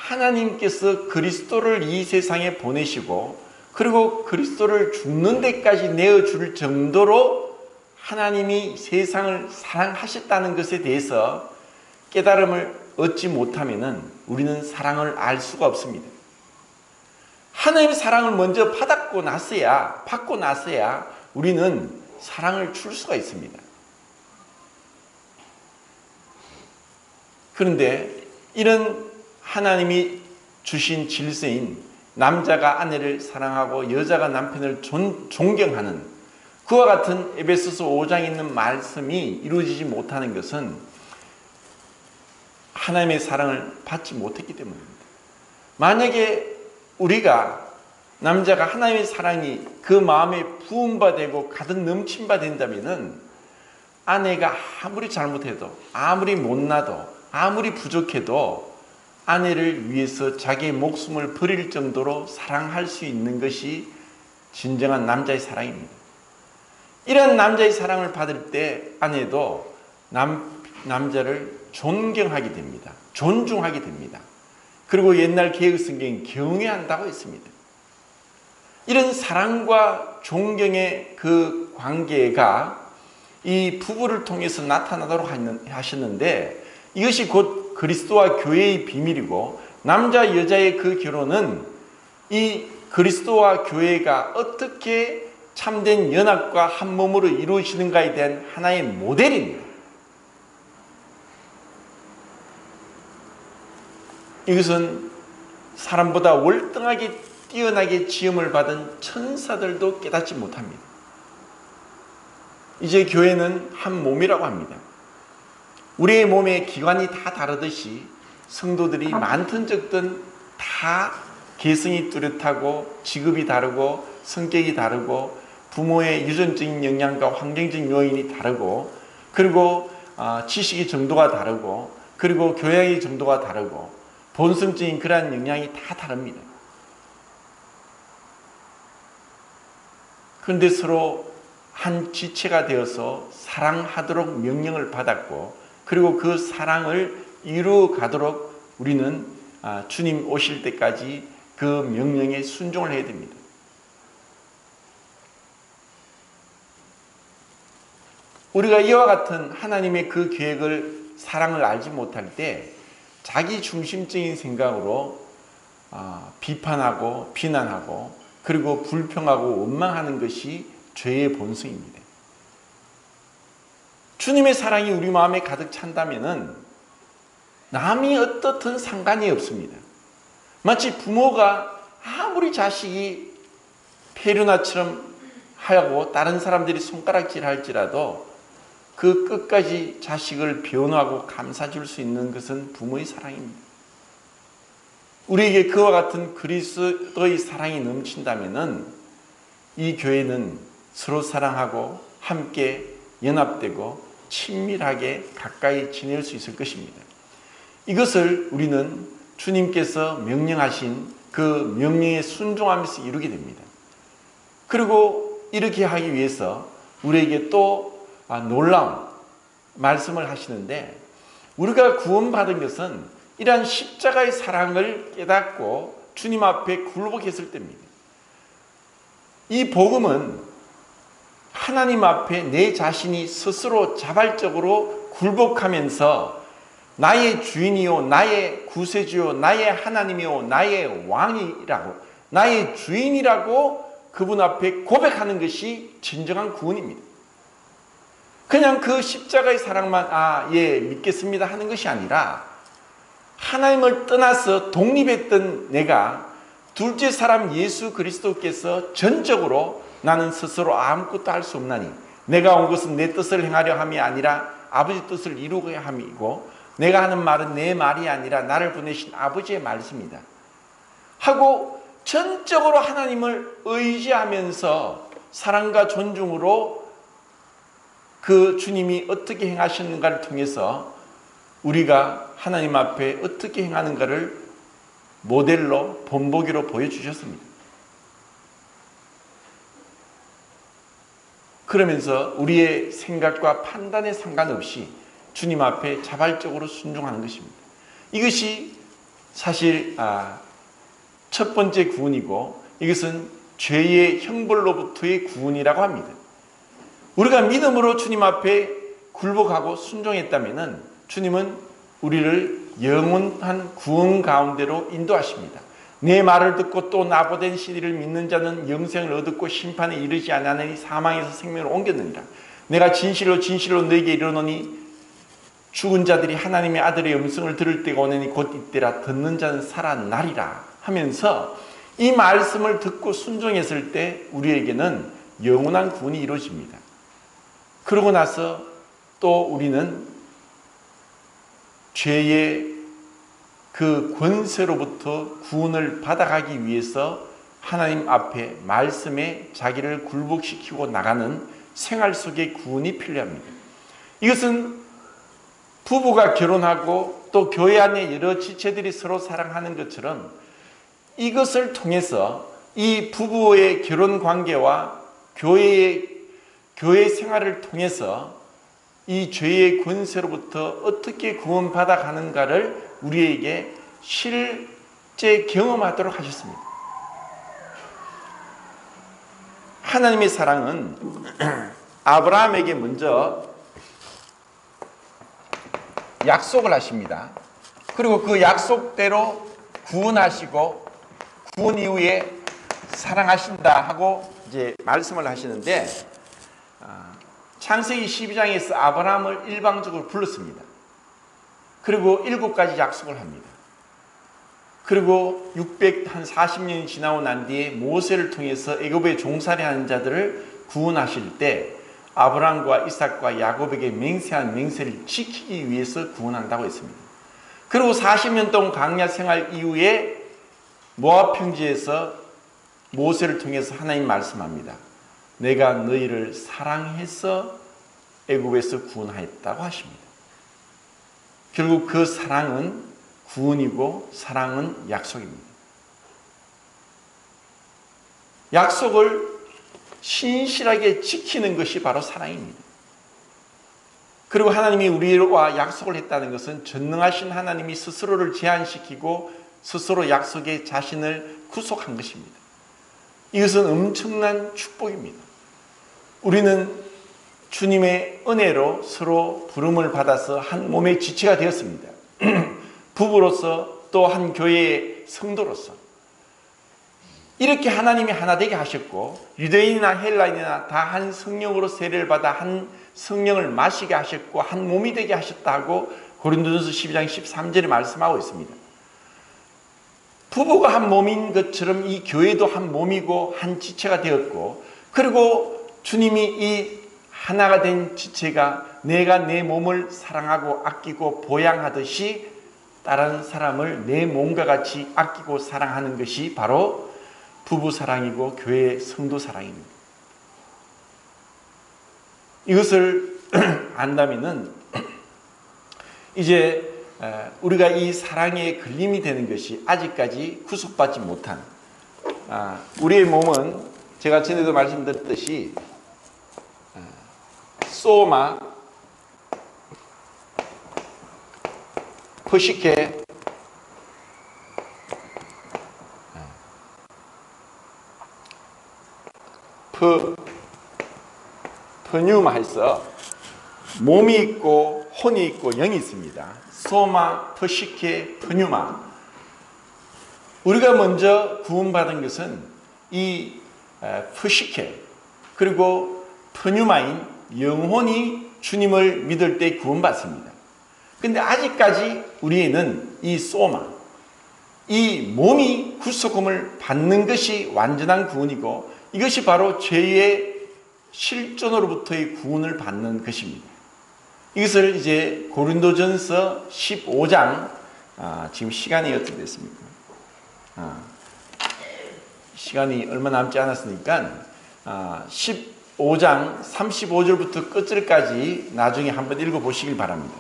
Speaker 1: 하나님께서 그리스도를 이 세상에 보내시고 그리고 그리스도를 죽는 데까지 내어줄 정도로 하나님이 세상을 사랑하셨다는 것에 대해서 깨달음을 얻지 못하면 우리는 사랑을 알 수가 없습니다. 하나님의 사랑을 먼저 받고 나서야 우리는 사랑을 줄 수가 있습니다. 그런데 이런 하나님이 주신 질서인 남자가 아내를 사랑하고 여자가 남편을 존경하는 그와 같은 에베소서 5장에 있는 말씀이 이루어지지 못하는 것은 하나님의 사랑을 받지 못했기 때문입니다. 만약에 우리가 남자가 하나님의 사랑이 그 마음에 부음바 되고 가득 넘침바 된다면 아내가 아무리 잘못해도 아무리 못나도 아무리 부족해도 아내를 위해서 자기의 목숨을 버릴 정도로 사랑할 수 있는 것이 진정한 남자의 사랑입니다. 이런 남자의 사랑을 받을 때 아내도 남자를 존경하게 됩니다. 존중하게 됩니다. 그리고 옛날 개혁성경에 경외한다고 했습니다. 이런 사랑과 존경의 그 관계가 이 부부를 통해서 나타나도록 하셨는데 이것이 곧 그리스도와 교회의 비밀이고 남자 여자의 그 결혼은 이 그리스도와 교회가 어떻게 참된 연합과 한 몸으로 이루어지는가에 대한 하나의 모델입니다. 이것은 사람보다 월등하게 뛰어나게 지음을 받은 천사들도 깨닫지 못합니다. 이제 교회는 한 몸이라고 합니다. 우리의 몸의 기관이 다 다르듯이 성도들이 많든 적든 다 개성이 뚜렷하고 직업이 다르고 성격이 다르고 부모의 유전적인 영향과 환경적 요인이 다르고 그리고 지식의 정도가 다르고 그리고 교양의 정도가 다르고 본성적인 그러한 영향이 다 다릅니다. 그런데 서로 한 지체가 되어서 사랑하도록 명령을 받았고 그리고 그 사랑을 이루어 가도록 우리는 주님 오실 때까지 그 명령에 순종을 해야 됩니다. 우리가 이와 같은 하나님의 그 계획을 사랑을 알지 못할 때 자기 중심적인 생각으로 비판하고 비난하고 그리고 불평하고 원망하는 것이 죄의 본성입니다. 주님의 사랑이 우리 마음에 가득 찬다면 남이 어떻든 상관이 없습니다. 마치 부모가 아무리 자식이 페류나처럼 하고 다른 사람들이 손가락질할지라도 그 끝까지 자식을 변호하고 감싸줄 수 있는 것은 부모의 사랑입니다. 우리에게 그와 같은 그리스도의 사랑이 넘친다면 이 교회는 서로 사랑하고 함께 연합되고 친밀하게 가까이 지낼 수 있을 것입니다. 이것을 우리는 주님께서 명령하신 그 명령에 순종하면서 이루게 됩니다. 그리고 이렇게 하기 위해서 우리에게 또 놀라운 말씀을 하시는데 우리가 구원받은 것은 이러한 십자가의 사랑을 깨닫고 주님 앞에 굴복했을 때입니다. 이 복음은 하나님 앞에 내 자신이 스스로 자발적으로 굴복하면서 나의 주인이요 나의 구세주요 나의 하나님이요 나의 왕이라고 나의 주인이라고 그분 앞에 고백하는 것이 진정한 구원입니다. 그냥 그 십자가의 사랑만 예 믿겠습니다 하는 것이 아니라 하나님을 떠나서 독립했던 내가 둘째 사람 예수 그리스도께서 전적으로 나는 스스로 아무것도 할 수 없나니 내가 온 것은 내 뜻을 행하려 함이 아니라 아버지 뜻을 이루고야 함이고 내가 하는 말은 내 말이 아니라 나를 보내신 아버지의 말씀이다 하고 전적으로 하나님을 의지하면서 사랑과 존중으로 그 주님이 어떻게 행하셨는가를 통해서 우리가 하나님 앞에 어떻게 행하는가를 모델로 본보기로 보여주셨습니다. 그러면서 우리의 생각과 판단에 상관없이 주님 앞에 자발적으로 순종하는 것입니다. 이것이 사실 첫 번째 구원이고 이것은 죄의 형벌로부터의 구원이라고 합니다. 우리가 믿음으로 주님 앞에 굴복하고 순종했다면 주님은 우리를 영원한 구원 가운데로 인도하십니다. 내 말을 듣고 또 나보된 시리를 믿는 자는 영생을 얻었고 심판에 이르지 아니하느니 사망에서 생명으로 옮겼느니라. 내가 진실로 진실로 너에게 이르노니 죽은 자들이 하나님의 아들의 음성을 들을 때가 오느니 곧 이때라. 듣는 자는 살아나리라 하면서 이 말씀을 듣고 순종했을 때 우리에게는 영원한 구원이 이루어집니다. 그러고 나서 또 우리는 죄의 그 권세로부터 구원을 받아가기 위해서 하나님 앞에 말씀에 자기를 굴복시키고 나가는 생활 속의 구원이 필요합니다. 이것은 부부가 결혼하고 또 교회 안에 여러 지체들이 서로 사랑하는 것처럼 이것을 통해서 이 부부의 결혼 관계와 교회 생활을 통해서 이 죄의 권세로부터 어떻게 구원받아 가는가를 우리에게 실제 경험하도록 하셨습니다. 하나님의 사랑은 아브라함에게 먼저 약속을 하십니다. 그리고 그 약속대로 구원하시고 구원 이후에 사랑하신다 하고 이제 말씀을 하시는데 창세기 12장에서 아브라함을 일방적으로 불렀습니다. 그리고 7가지 약속을 합니다. 그리고 640년이 지나고 난 뒤에 모세를 통해서 애굽에 종살이하는 자들을 구원하실 때 아브라함과 이삭과 야곱에게 맹세한 맹세를 지키기 위해서 구원한다고 했습니다. 그리고 40년 동안 광야 생활 이후에 모압 평지에서 모세를 통해서 하나님 말씀합니다. 내가 너희를 사랑해서 애굽에서 구원하였다고 하십니다. 결국 그 사랑은 구원이고 사랑은 약속입니다. 약속을 신실하게 지키는 것이 바로 사랑입니다. 그리고 하나님이 우리와 약속을 했다는 것은 전능하신 하나님이 스스로를 제한시키고 스스로 약속에 자신을 구속한 것입니다. 이것은 엄청난 축복입니다. 우리는 주님의 은혜로 서로 부름을 받아서 한 몸의 지체가 되었습니다. 부부로서 또 한 교회의 성도로서 이렇게 하나님이 하나 되게 하셨고 유대인이나 헬라인이나 다 한 성령으로 세례를 받아 한 성령을 마시게 하셨고 한 몸이 되게 하셨다고 고린도전서 12장 13절에 말씀하고 있습니다. 부부가 한 몸인 것처럼 이 교회도 한 몸이고 한 지체가 되었고 그리고 주님이 이 하나가 된 지체가 내가 내 몸을 사랑하고 아끼고 보양하듯이 다른 사람을 내 몸과 같이 아끼고 사랑하는 것이 바로 부부 사랑이고 교회 성도 사랑입니다. 이것을 안다면은 이제 우리가 이 사랑에 걸림이 되는 것이 아직까지 구속받지 못한 우리의 몸은 제가 전에도 말씀드렸듯이 소마, 프시케, 프뉴마 해서 몸이 있고 혼이 있고 영이 있습니다. 소마, 프시케, 프뉴마. 우리가 먼저 구원받은 것은 이 프시케 그리고 프뉴마인 영혼이 주님을 믿을 때 구원받습니다. 근데 아직까지 우리에는 이 소마, 이 몸이 구속함을 받는 것이 완전한 구원이고 이것이 바로 죄의 실존으로부터의 구원을 받는 것입니다. 이것을 이제 고린도전서 15장 지금 시간이 어떻게 됐습니까? 시간이 얼마 남지 않았으니까 15장 35절부터 끝절까지 나중에 한번 읽어보시길 바랍니다.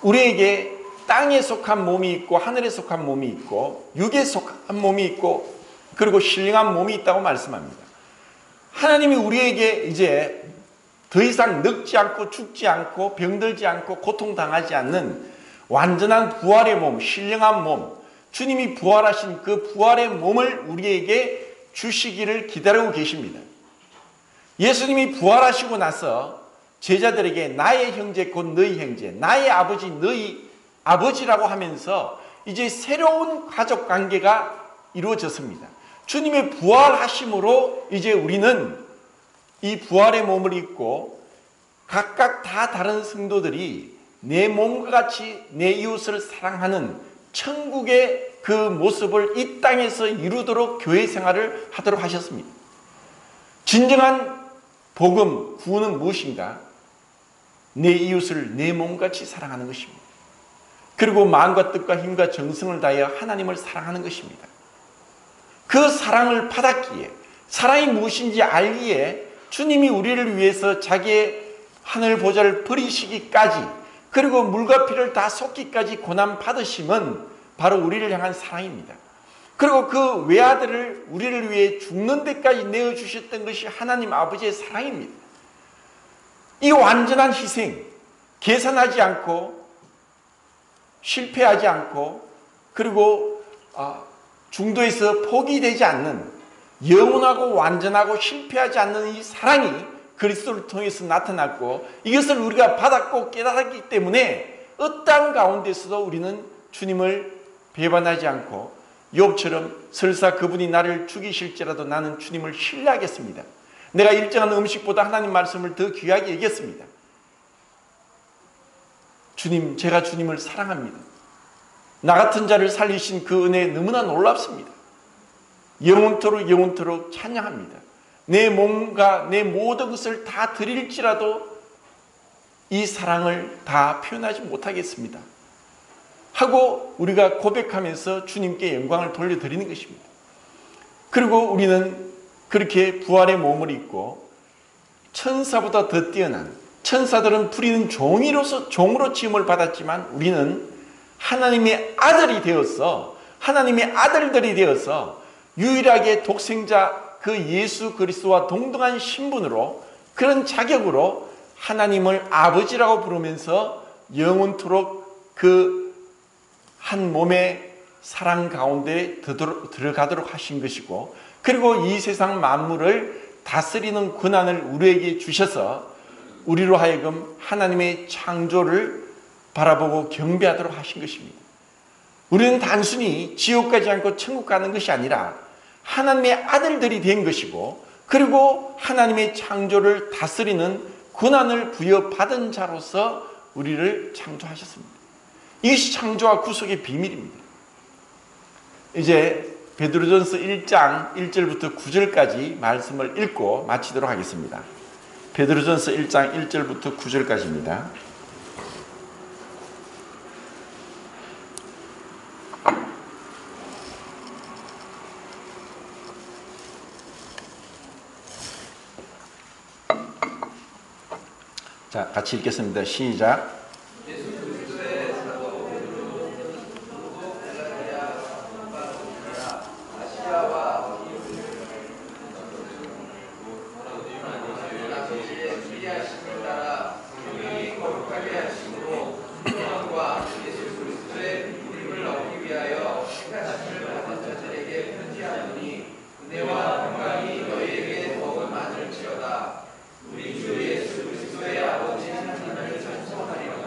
Speaker 1: 우리에게 땅에 속한 몸이 있고 하늘에 속한 몸이 있고 육에 속한 몸이 있고 그리고 신령한 몸이 있다고 말씀합니다. 하나님이 우리에게 이제 더 이상 늙지 않고 죽지 않고 병들지 않고 고통당하지 않는 완전한 부활의 몸, 신령한 몸, 주님이 부활하신 그 부활의 몸을 우리에게 주시기를 기다리고 계십니다. 예수님이 부활하시고 나서 제자들에게 나의 형제 곧 너희 형제, 나의 아버지 너희 아버지라고 하면서 이제 새로운 가족 관계가 이루어졌습니다. 주님의 부활하심으로 이제 우리는 이 부활의 몸을 입고 각각 다 다른 성도들이 내 몸과 같이 내 이웃을 사랑하는 천국의 그 모습을 이 땅에서 이루도록 교회 생활을 하도록 하셨습니다. 진정한 복음, 구원은 무엇인가? 내 이웃을 내 몸같이 사랑하는 것입니다. 그리고 마음과 뜻과 힘과 정성을 다하여 하나님을 사랑하는 것입니다. 그 사랑을 받았기에, 사랑이 무엇인지 알기에 주님이 우리를 위해서 자기의 하늘 보좌를 버리시기까지, 그리고 물과 피를 다 쏟기까지 고난 받으심은 바로 우리를 향한 사랑입니다. 그리고 그 외아들을 우리를 위해 죽는 데까지 내어주셨던 것이 하나님 아버지의 사랑입니다. 이 완전한 희생, 계산하지 않고 실패하지 않고 그리고 중도에서 포기되지 않는 영원하고 완전하고 실패하지 않는 이 사랑이 그리스도를 통해서 나타났고, 이것을 우리가 받았고 깨달았기 때문에 어떠한 가운데서도 우리는 주님을 배반하지 않고 욥처럼 설사 그분이 나를 죽이실지라도 나는 주님을 신뢰하겠습니다. 내가 일정한 음식보다 하나님 말씀을 더 귀하게 여겼습니다. 주님, 제가 주님을 사랑합니다. 나 같은 자를 살리신 그 은혜 너무나 놀랍습니다. 영원토록 찬양합니다. 내 몸과 내 모든 것을 다 드릴지라도 이 사랑을 다 표현하지 못하겠습니다 하고 우리가 고백하면서 주님께 영광을 돌려드리는 것입니다. 그리고 우리는 그렇게 부활의 몸을 입고 천사보다 더 뛰어난, 천사들은 부리는 종으로 지음을 받았지만 우리는 하나님의 아들이 되어서, 하나님의 아들들이 되어서 유일하게 독생자 그 예수 그리스도와 동등한 신분으로, 그런 자격으로 하나님을 아버지라고 부르면서 영원토록 그 한 몸의 사랑 가운데 들어가도록 하신 것이고, 그리고 이 세상 만물을 다스리는 권한을 우리에게 주셔서 우리로 하여금 하나님의 창조를 바라보고 경배하도록 하신 것입니다. 우리는 단순히 지옥 가지 않고 천국 가는 것이 아니라 하나님의 아들들이 된 것이고, 그리고 하나님의 창조를 다스리는 권한을 부여받은 자로서 우리를 창조하셨습니다. 이것이 창조와 구속의 비밀입니다. 이제 베드로전서 1장 1절부터 9절까지 말씀을 읽고 마치도록 하겠습니다. 베드로전서 1장 1절부터 9절까지입니다. 자, 같이 읽겠습니다. 시작.
Speaker 2: 우리 주 예수 그리스도의 아버지 하나님을 찬송하리라.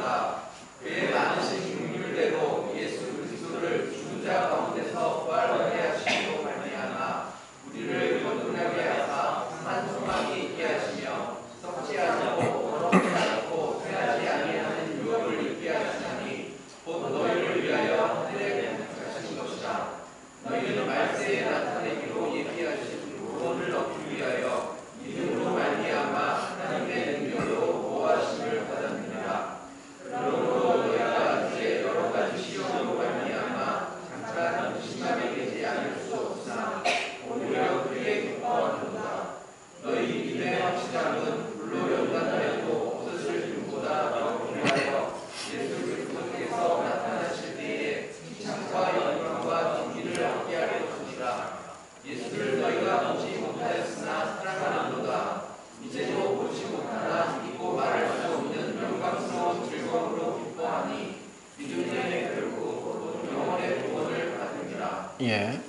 Speaker 1: 예,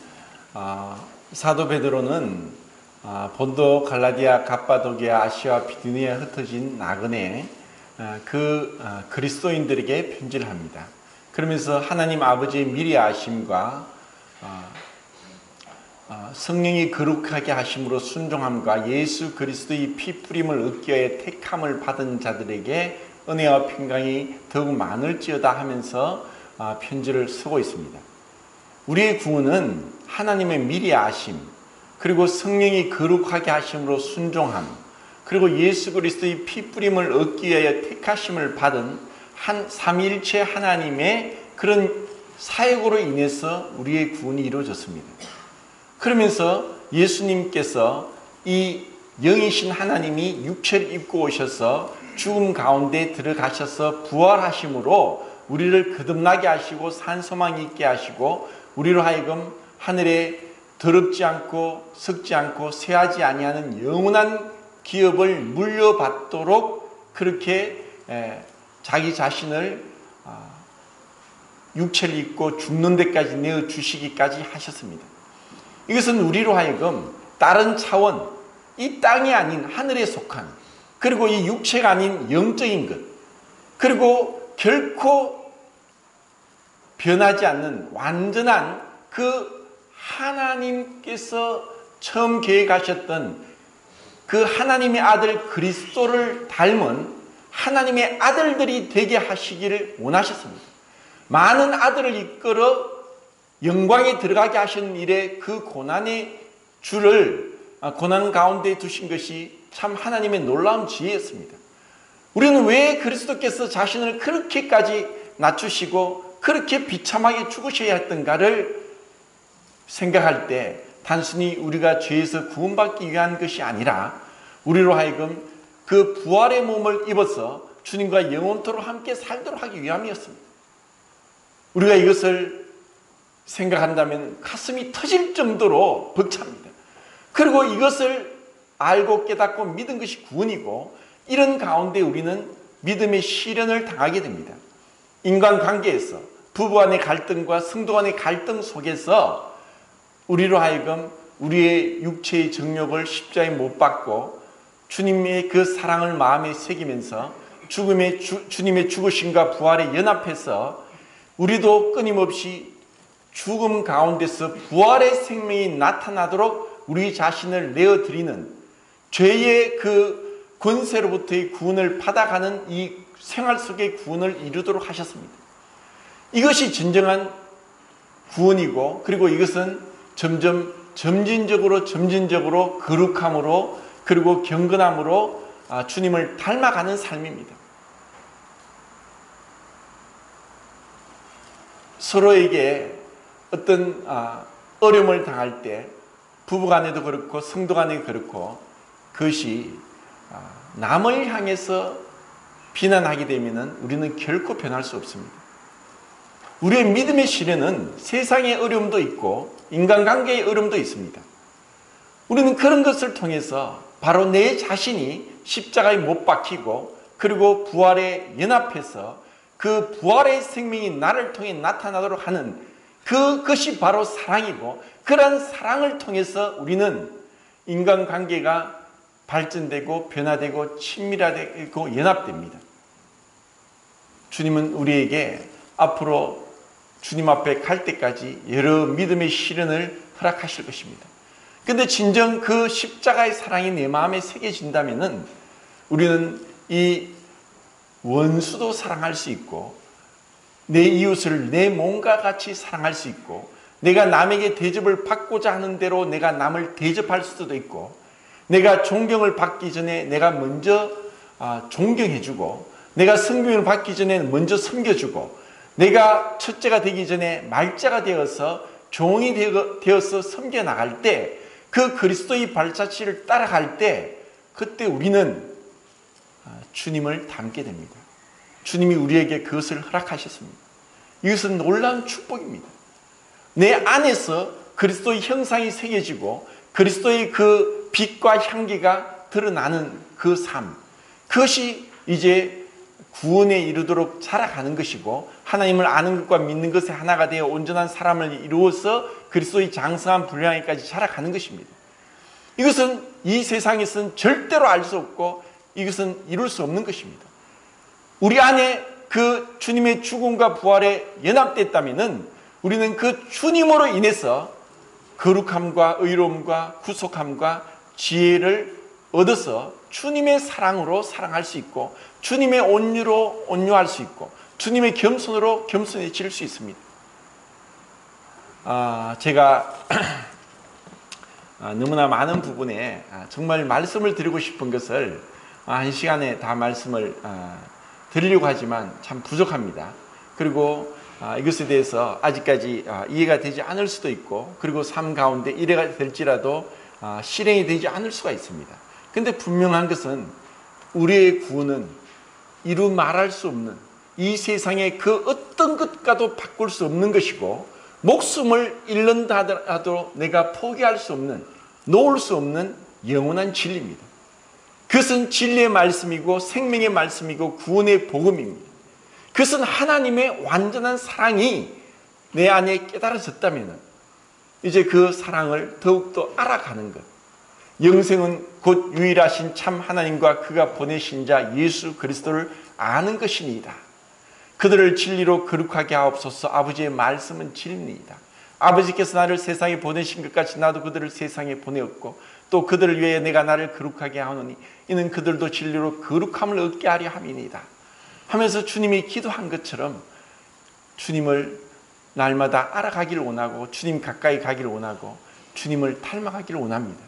Speaker 1: 사도 베드로는 본도, 갈라디아, 갑바도기아, 아시아, 비두니아에 흩어진 나그네 그리스도인들에게 편지를 합니다. 그러면서 하나님 아버지의 미리 아심과 성령이 거룩하게 하심으로 순종함과 예수 그리스도의 피 뿌림을 얻기 위해 택함을 받은 자들에게 은혜와 평강이 더욱 많을지어다 하면서 편지를 쓰고 있습니다. 우리의 구원은 하나님의 미리 아심, 그리고 성령이 거룩하게 하심으로 순종함, 그리고 예수 그리스도의 피 뿌림을 얻기 위하여 택하심을 받은 한 삼위일체 하나님의 그런 사역으로 인해서 우리의 구원이 이루어졌습니다. 그러면서 예수님께서 이 영이신 하나님이 육체를 입고 오셔서 죽음 가운데 들어가셔서 부활하심으로 우리를 거듭나게 하시고 산소망 있게 하시고 우리로 하여금 하늘에 더럽지 않고 썩지 않고 쇠하지 아니하는 영원한 기업을 물려받도록 그렇게 자기 자신을 육체를 입고 죽는 데까지 내어주시기까지 하셨습니다. 이것은 우리로 하여금 다른 차원, 이 땅이 아닌 하늘에 속한, 그리고 이 육체가 아닌 영적인 것, 그리고 결코 변하지 않는 완전한 그 하나님께서 처음 계획하셨던 그 하나님의 아들 그리스도를 닮은 하나님의 아들들이 되게 하시기를 원하셨습니다. 많은 아들을 이끌어 영광에 들어가게 하시는 일에 그 고난의 줄을 고난 가운데 두신 것이 참 하나님의 놀라운 지혜였습니다. 우리는 왜 그리스도께서 자신을 그렇게까지 낮추시고 그렇게 비참하게 죽으셔야 했던가를 생각할 때 단순히 우리가 죄에서 구원받기 위한 것이 아니라 우리로 하여금 그 부활의 몸을 입어서 주님과 영원토록 함께 살도록 하기 위함이었습니다. 우리가 이것을 생각한다면 가슴이 터질 정도로 벅찹니다. 그리고 이것을 알고 깨닫고 믿은 것이 구원이고, 이런 가운데 우리는 믿음의 시련을 당하게 됩니다. 인간관계에서 부부 간의 갈등과 성도 간의 갈등 속에서 우리로 하여금 우리의 육체의 정욕을 십자가에 못 박고 주님의 그 사랑을 마음에 새기면서 주님의 죽으심과 부활에 연합해서 우리도 끊임없이 죽음 가운데서 부활의 생명이 나타나도록 우리 자신을 내어드리는 죄의 그 권세로부터의 구원을 받아가는 이 생활 속의 구원을 이루도록 하셨습니다. 이것이 진정한 구원이고, 그리고 이것은 점진적으로 거룩함으로 그리고 경건함으로 주님을 닮아가는 삶입니다. 서로에게 어떤 어려움을 당할 때 부부간에도 그렇고 성도간에도 그렇고 그것이 남을 향해서 비난하게 되면 우리는 결코 변할 수 없습니다. 우리의 믿음의 시련은 세상의 어려움도 있고 인간관계의 어려움도 있습니다. 우리는 그런 것을 통해서 바로 내 자신이 십자가에 못 박히고 그리고 부활에 연합해서 그 부활의 생명이 나를 통해 나타나도록 하는 그것이 바로 사랑이고, 그런 사랑을 통해서 우리는 인간관계가 발전되고 변화되고 친밀하고 연합됩니다. 주님은 우리에게 앞으로 주님 앞에 갈 때까지 여러 믿음의 시련을 허락하실 것입니다. 그런데 진정 그 십자가의 사랑이 내 마음에 새겨진다면 우리는 이 원수도 사랑할 수 있고, 내 이웃을 내 몸과 같이 사랑할 수 있고, 내가 남에게 대접을 받고자 하는 대로 내가 남을 대접할 수도 있고, 내가 존경을 받기 전에 내가 먼저 존경해주고, 내가 섬김을 받기 전에 먼저 섬겨주고, 내가 첫째가 되기 전에 말자가 되어서 종이 되어서 섬겨나갈 때, 그 그리스도의 발자취를 따라갈 때 그때 우리는 주님을 닮게 됩니다. 주님이 우리에게 그것을 허락하셨습니다. 이것은 놀라운 축복입니다. 내 안에서 그리스도의 형상이 새겨지고 그리스도의 그 빛과 향기가 드러나는 그 삶, 그것이 이제 구원에 이르도록 자라가는 것이고 하나님을 아는 것과 믿는 것에 하나가 되어 온전한 사람을 이루어서 그리스도의 장성한 분량에까지 자라가는 것입니다. 이것은 이 세상에서는 절대로 알 수 없고 이것은 이룰 수 없는 것입니다. 우리 안에 그 주님의 죽음과 부활에 연합됐다면 우리는 그 주님으로 인해서 거룩함과 의로움과 구속함과 지혜를 얻어서 주님의 사랑으로 사랑할 수 있고 주님의 온유로 온유할 수 있고 주님의 겸손으로 겸손해질 수 있습니다. 제가 너무나 많은 부분에 정말 말씀을 드리고 싶은 것을 한 시간에 다 말씀을 드리려고 하지만 참 부족합니다. 그리고 이것에 대해서 아직까지 이해가 되지 않을 수도 있고 그리고 삶 가운데 이래가 될지라도 실행이 되지 않을 수가 있습니다. 근데 분명한 것은 우리의 구원은 이루 말할 수 없는 이 세상의 그 어떤 것과도 바꿀 수 없는 것이고 목숨을 잃는다 하더라도 내가 포기할 수 없는 놓을 수 없는 영원한 진리입니다. 그것은 진리의 말씀이고 생명의 말씀이고 구원의 복음입니다. 그것은 하나님의 완전한 사랑이 내 안에 깨달아졌다면 이제 그 사랑을 더욱더 알아가는 것. 영생은 곧 유일하신 참 하나님과 그가 보내신 자 예수 그리스도를 아는 것이니이다. 그들을 진리로 거룩하게 하옵소서. 아버지의 말씀은 진리이다. 아버지께서 나를 세상에 보내신 것 같이 나도 그들을 세상에 보내었고 또 그들을 위해 내가 나를 거룩하게 하노니 이는 그들도 진리로 거룩함을 얻게 하려 함이니이다. 하면서 주님이 기도한 것처럼 주님을 날마다 알아가기를 원하고 주님 가까이 가기를 원하고 주님을 닮아가기를 원합니다.